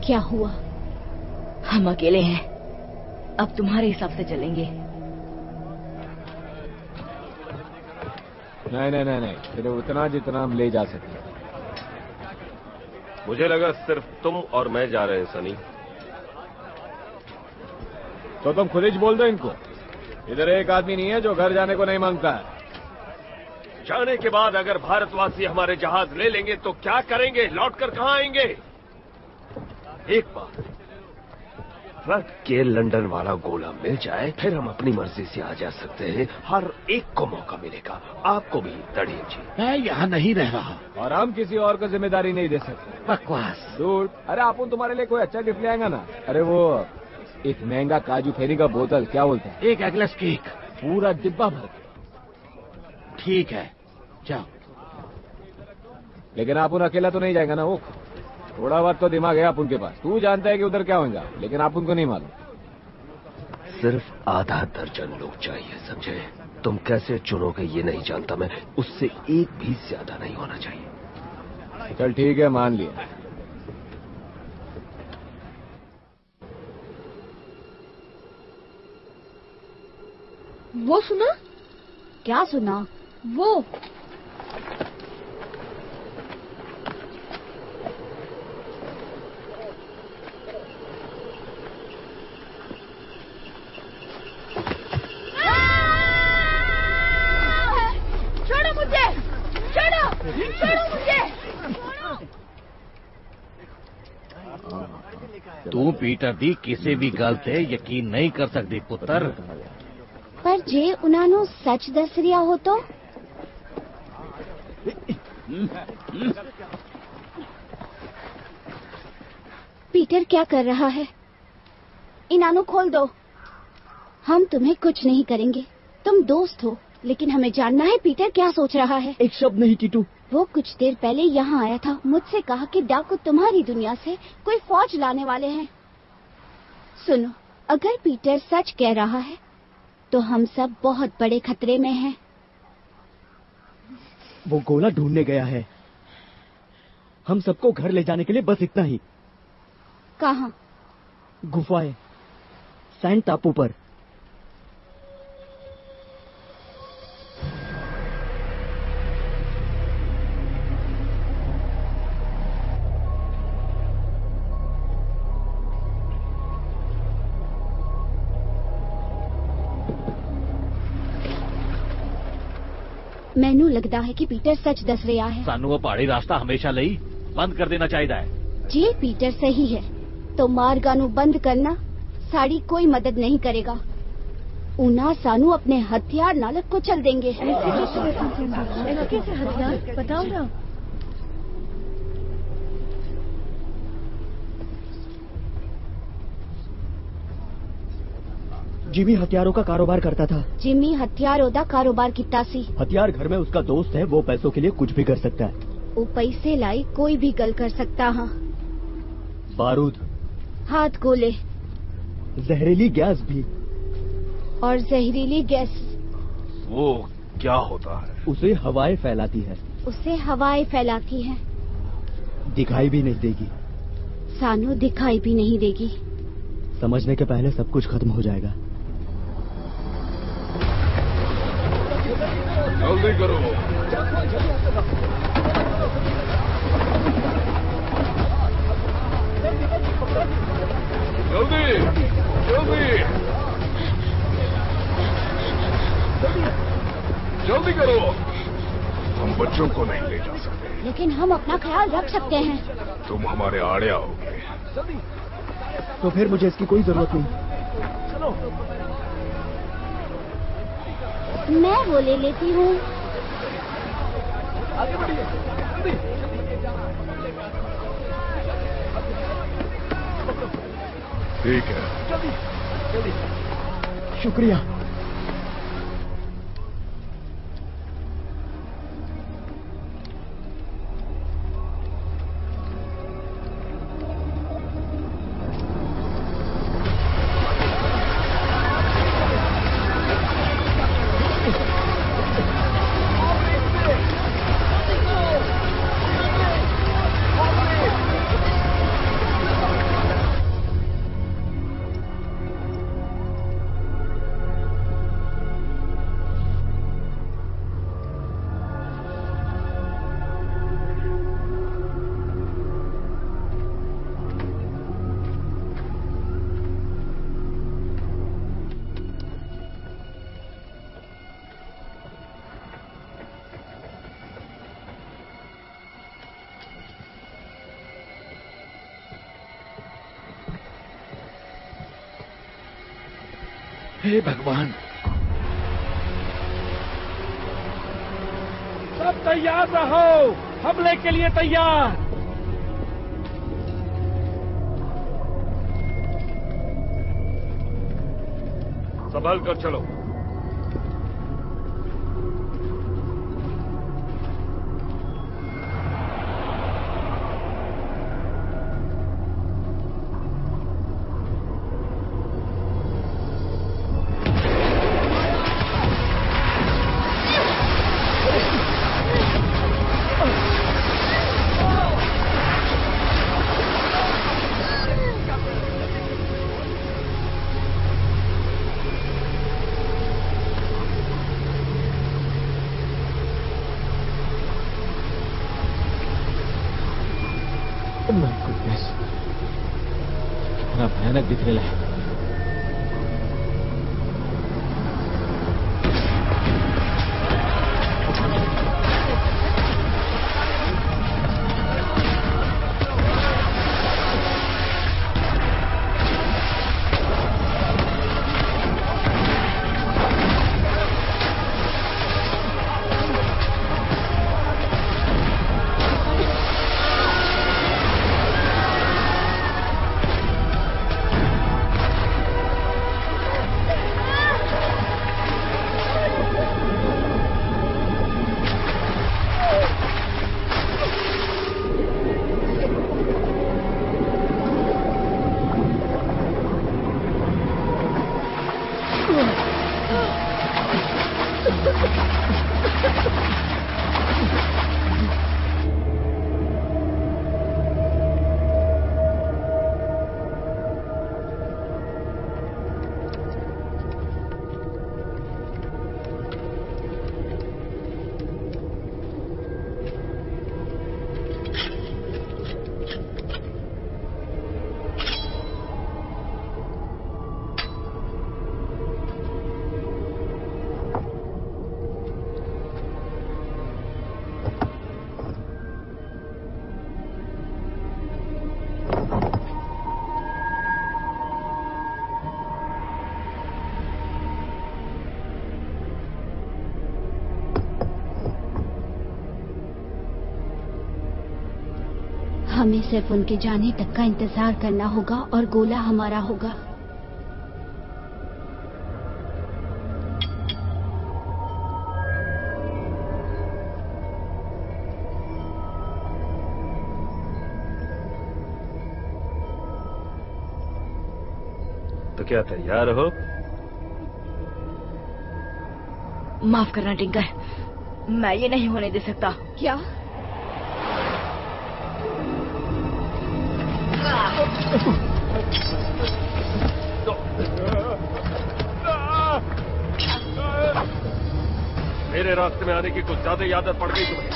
क्या हुआ? हम अकेले हैं, अब तुम्हारे हिसाब से चलेंगे। नहीं, सिर्फ उतना जितना हम ले जा सकते। मुझे लगा सिर्फ तुम और मैं जा रहे हैं सनी। तो तुम खुद ही बोल दो इनको। इधर एक आदमी नहीं है जो घर जाने को नहीं मांगता है। जाने के बाद अगर भारतवासी हमारे जहाज ले लेंगे तो क्या करेंगे? लौटकर कहाँ आएंगे? एक बार ट्रक के लंदन वाला गोला मिल जाए, फिर हम अपनी मर्जी से आ जा सकते हैं। हर एक को मौका मिलेगा, आपको भी तड़िए जी। मैं यहाँ नहीं रह रहा और हम किसी और को जिम्मेदारी नहीं दे सकते। बकवास। दूर। अरे आप तुम्हारे लिए कोई अच्छा गिफ्ट ले आएगा ना। अरे वो एक महंगा काजू फेरी का बोतल, क्या बोलते हैं? एक एगलेस केक, पूरा डिब्बा भर। ठीक है, जाओ। लेकिन आप अकेला तो नहीं जाएगा ना? वो थोड़ा बहुत तो दिमाग है आप उनके पास। तू जानता है कि उधर क्या होगा, लेकिन आप उनको नहीं मालूम। सिर्फ आधा दर्जन लोग चाहिए, समझे? तुम कैसे चुनोगे ये नहीं जानता मैं। उससे एक भी ज्यादा नहीं होना चाहिए। चल ठीक है, मान लिया। वो सुना? क्या सुना? वो तू पीटर दी किसी भी गल ते यकीन नहीं कर सकती पुत्र। पर जे उन्होंने सच दस रिया हो तो? पीटर क्या कर रहा है? इनानो खोल दो। हम तुम्हें कुछ नहीं करेंगे, तुम दोस्त हो, लेकिन हमें जानना है पीटर क्या सोच रहा है। एक शब्द नहीं टीटू। वो कुछ देर पहले यहाँ आया था, मुझसे कहा कि डाकू तुम्हारी दुनिया से कोई फौज लाने वाले हैं। सुनो, अगर पीटर सच कह रहा है तो हम सब बहुत बड़े खतरे में हैं। वो गोला ढूंढने गया है। हम सबको घर ले जाने के लिए बस इतना ही। कहाँ? गुफाएं, सैंड टापू पर। मैनू लगता है कि पीटर सच दस रहा है। सानू वो पहाड़ी रास्ता हमेशा ਲਈ बंद कर देना चाहिए। जे पीटर सही है तो मार्गा नू बंद करना साड़ी कोई मदद नहीं करेगा। उना सानू अपने हथियार नाल कुचल देंगे। कैसे हथियार बताओ ना। जिमी हथियारों का कारोबार करता था। जिमी हथियारों का कारोबार किता सी। हथियार घर में उसका दोस्त है, वो पैसों के लिए कुछ भी कर सकता है। पैसे लाई कोई भी गल कर सकता। हाँ, बारूद, हाथ गोले जहरीली गैस भी। और जहरीली गैस वो क्या होता है? उसे हवाएं फैलाती है। उसे हवाएं फैलाती है। दिखाई भी नहीं देगी। सानू दिखाई भी नहीं देगी। समझने के पहले सब कुछ खत्म हो जाएगा। जल्दी करो। जल्दी जल्दी जल्दी करो। हम बच्चों को नहीं ले जा सकते, लेकिन हम अपना ख्याल रख सकते हैं। तुम हमारे आड़े आओगे तो फिर मुझे इसकी कोई जरूरत नहीं। मैं वो ले लेती हूँ। ठीक है। शुक्रिया। हे भगवान, सब तैयार रहो, हमले के लिए तैयार। संभल कर चलो। कितना भयानक दिख रहा है। हमें सिर्फ उनके जाने तक का इंतजार करना होगा और गोला हमारा होगा। क्या तैयार हो? माफ करना टिंकर, मैं ये नहीं होने दे सकता। क्या? मेरे रास्ते में आने की कुछ ज्यादा ही आदत पड़ गई तुम्हें।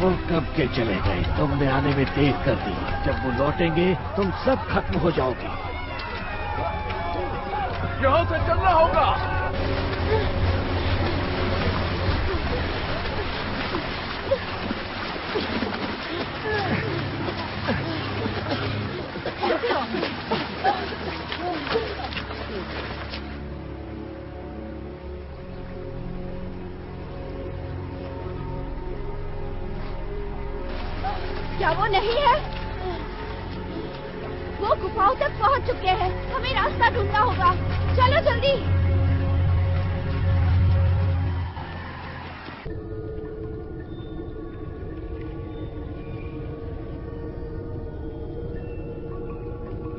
वो कब के चले गए? तुमने आने में देर कर दी। जब वो लौटेंगे तुम सब खत्म हो जाओगे। यहाँ से चलना होगा। क्या वो नहीं है? वो गुफाओं तक पहुंच चुके हैं। हमें रास्ता ढूंढना होगा। चलो जल्दी।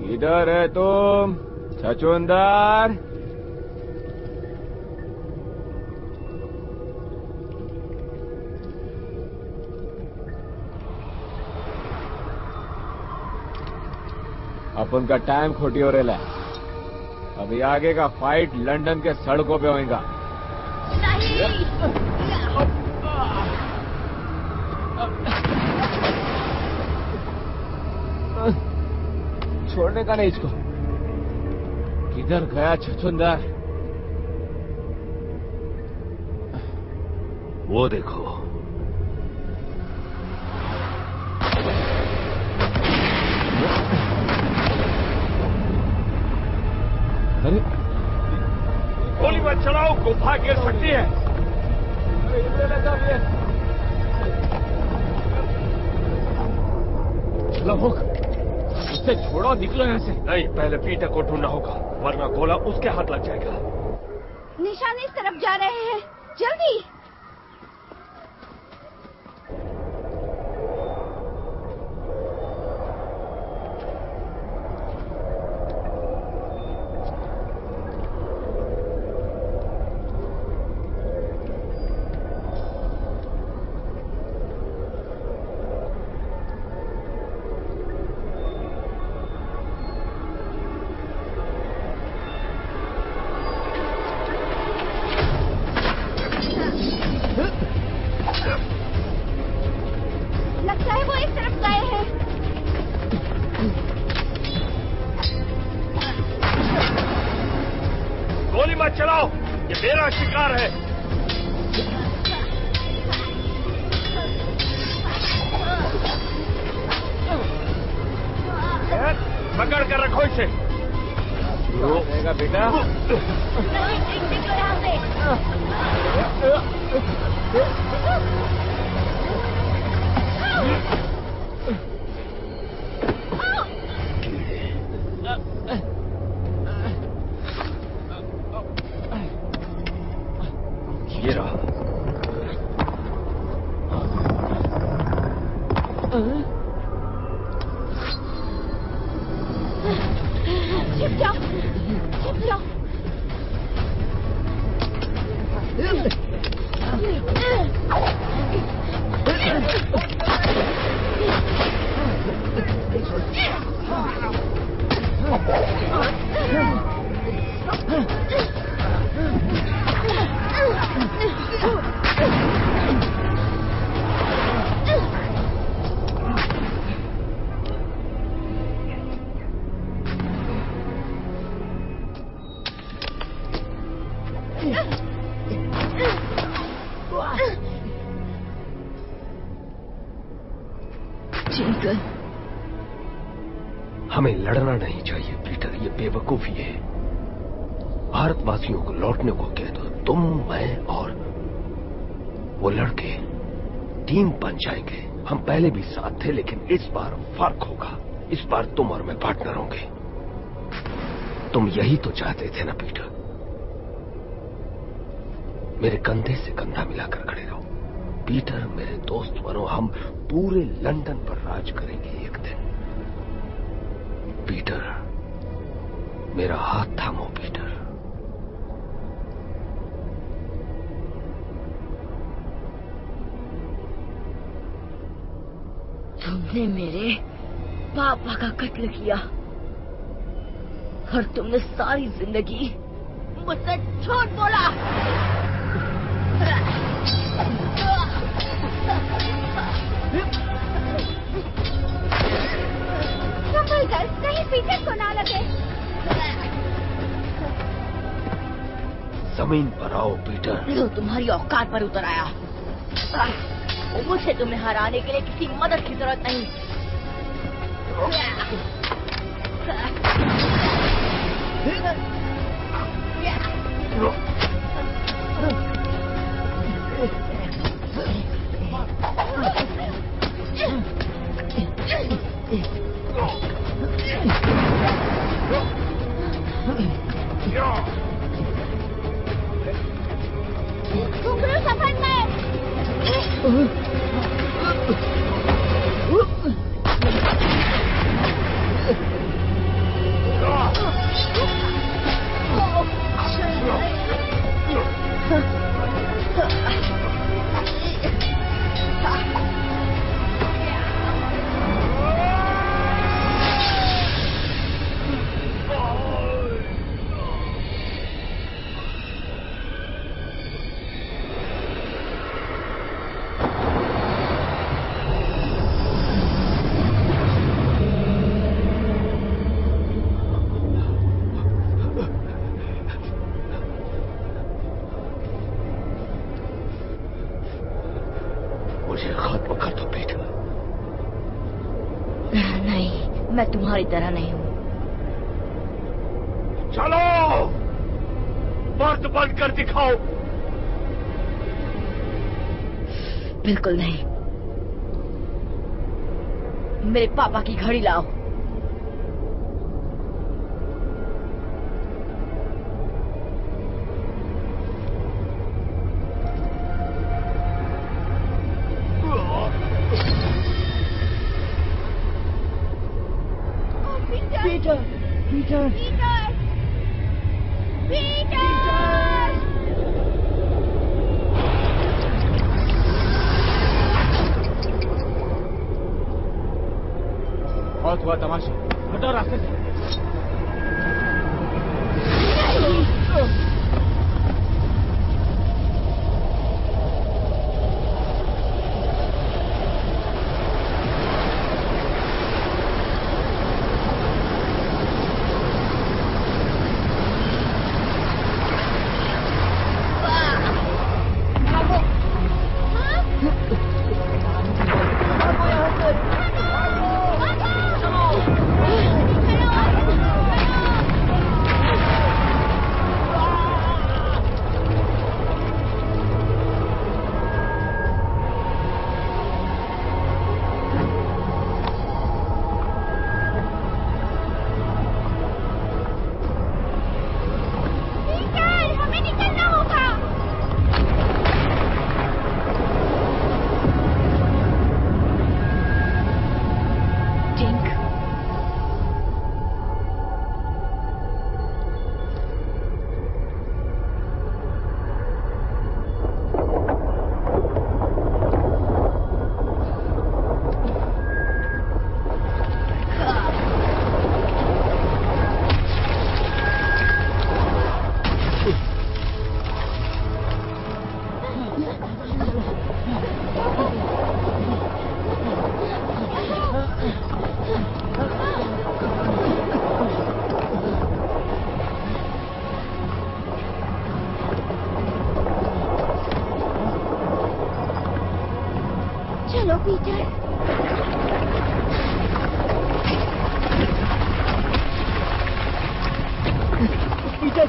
किधर है तुम छछूंदर? अपन का टाइम खोटी हो रहा है। अभी आगे का फाइट लंदन के सड़कों पे होगा। छोड़ने का नहीं इसको। किधर गया छछूंदर? वो देखो। अरे गोली मत चलाओ, गुफा गिर सकती है। चलो हुक, उससे छोड़ो, निकलो यहाँ से। नहीं, पहले पीटर को ढूंढना होगा, वरना गोला उसके हाथ लग जाएगा। निशान इस तरफ जा रहे हैं। जल्दी। लगता है वो इस तरफ गए हैं। गोली मत चलाओ, ये मेरा शिकार है। पकड़ कर रखो इसे। रोकेगा बेटा। ये रहा। जाओ, छिप जाओ। हमें लड़ना नहीं चाहिए पीटर, ये बेवकूफी है। भारतवासियों को लौटने को कह दो। तुम, मैं और वो लड़के टीम बन जाएंगे। हम पहले भी साथ थे, लेकिन इस बार फर्क होगा। इस बार तुम और मैं पार्टनर होंगे। तुम यही तो चाहते थे ना पीटर? मेरे कंधे से कंधा मिलाकर खड़े रहो पीटर, मेरे दोस्त बनो। हम पूरे लंदन पर राज करेंगे एक दिन। पीटर, मेरा हाथ थामो पीटर। तुमने मेरे पापा का कत्ल किया और तुमने सारी जिंदगी मुझसे झूठ बोला। संभल कर, कहीं पीछे तो ना लगे। जमीन पर आओ पीटर। लो, तुम्हारी औकात पर उतर आया। मुझे तुम्हें हराने के लिए किसी मदद की जरूरत नहीं। घुंघरू सफर में। मैं तुम्हारी तरह नहीं हूँ। चलो, मर्द बनकर दिखाओ। बिल्कुल नहीं। मेरे पापा की घड़ी लाओ। Peter, Peter, Peter, Peter. बहुत हुआ तमाशा, हटो रास्ते से।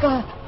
कहा।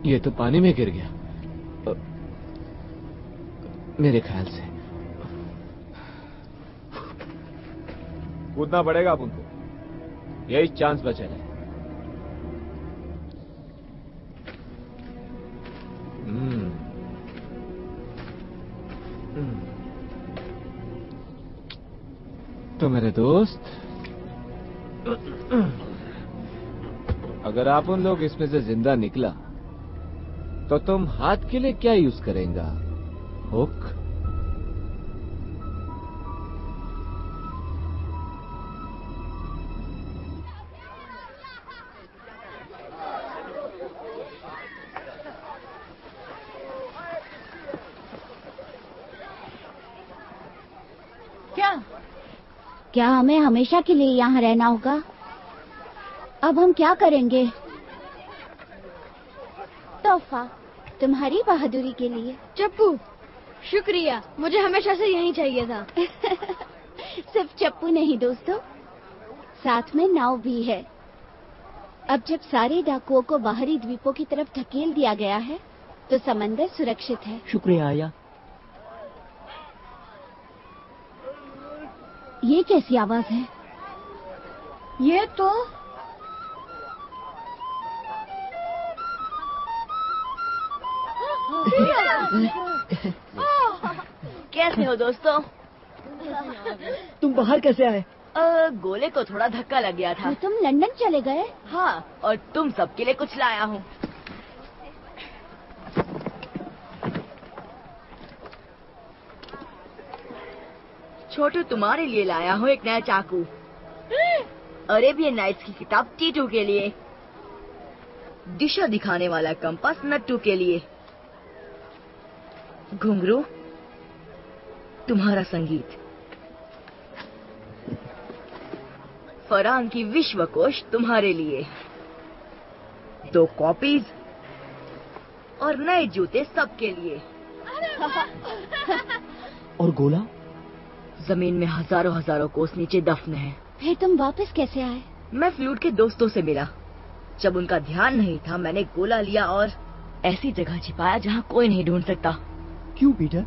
ये तो पानी में गिर गया मेरे ख्याल से। कूदना पड़ेगा अब उनको, यही चांस बचा है। तो मेरे दोस्त, अगर आप उन लोग इसमें से जिंदा निकला तो तुम हाथ के लिए क्या यूज करेंगा? हुक? क्या हमें हमेशा के लिए यहाँ रहना होगा? अब हम क्या करेंगे? तोहफा तुम्हारी बहादुरी के लिए। चप्पू, शुक्रिया, मुझे हमेशा से यही चाहिए था। सिर्फ चप्पू नहीं दोस्तों, साथ में नाव भी है। अब जब सारे डाकुओं को बाहरी द्वीपों की तरफ धकेल दिया गया है तो समंदर सुरक्षित है। शुक्रिया आया। ये कैसी आवाज है? ये तो कैसे हो दोस्तों? तुम बाहर कैसे आए? गोले को थोड़ा धक्का लग गया था। तो तुम लंदन चले गए? हाँ, और तुम सबके लिए कुछ लाया हूँ। छोटू, तुम्हारे लिए लाया हूँ एक नया चाकू। अरेबियन नाइट्स की किताब टीटू के लिए। दिशा दिखाने वाला कंपास नट्टू के लिए। घुंघरू तुम्हारा संगीत। फरहान की विश्वकोश तुम्हारे लिए। 2 कॉपीज और नए जूते सबके लिए। और गोला? जमीन में हजारों कोस नीचे दफन है। फिर तुम वापस कैसे आए? मैं फ्लूट के दोस्तों से मिला। जब उनका ध्यान नहीं था, मैंने गोला लिया और ऐसी जगह छिपाया जहाँ कोई नहीं ढूंढ सकता। क्यों पीटर?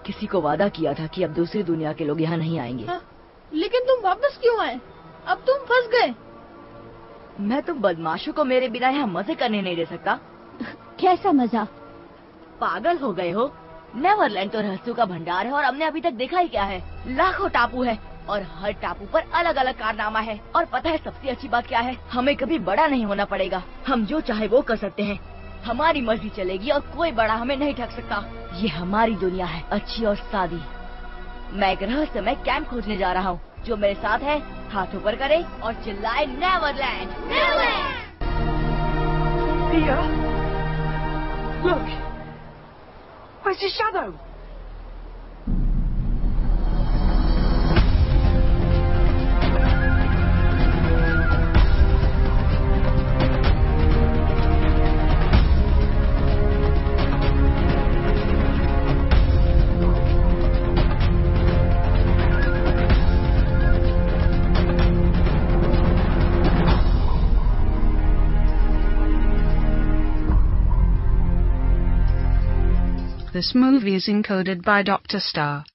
किसी को वादा किया था कि अब दूसरी दुनिया के लोग यहाँ नहीं आएंगे। लेकिन तुम वापस क्यों आए? अब तुम फंस गए। मैं तो बदमाशों को मेरे बिना यहाँ मजे करने नहीं दे सकता। कैसा मजा? पागल हो गए हो? नेवरलैंड तो रहस्यों का भंडार है और हमने अभी तक देखा ही क्या है। लाखों टापू है और हर टापू पर अलग अलग कारनामा है। और पता है सबसे अच्छी बात क्या है? हमें कभी बड़ा नहीं होना पड़ेगा। हम जो चाहे वो कर सकते हैं। हमारी मर्जी चलेगी और कोई बड़ा हमें नहीं ठग सकता। ये हमारी दुनिया है, अच्छी और सादी। मैं एक रहस्यमय कैंप खोजने जा रहा हूँ। जो मेरे साथ है हाथ ऊपर करे और चिल्लाए Neverland. Look! Where's his shadow? This movie is encoded by Dr. Star.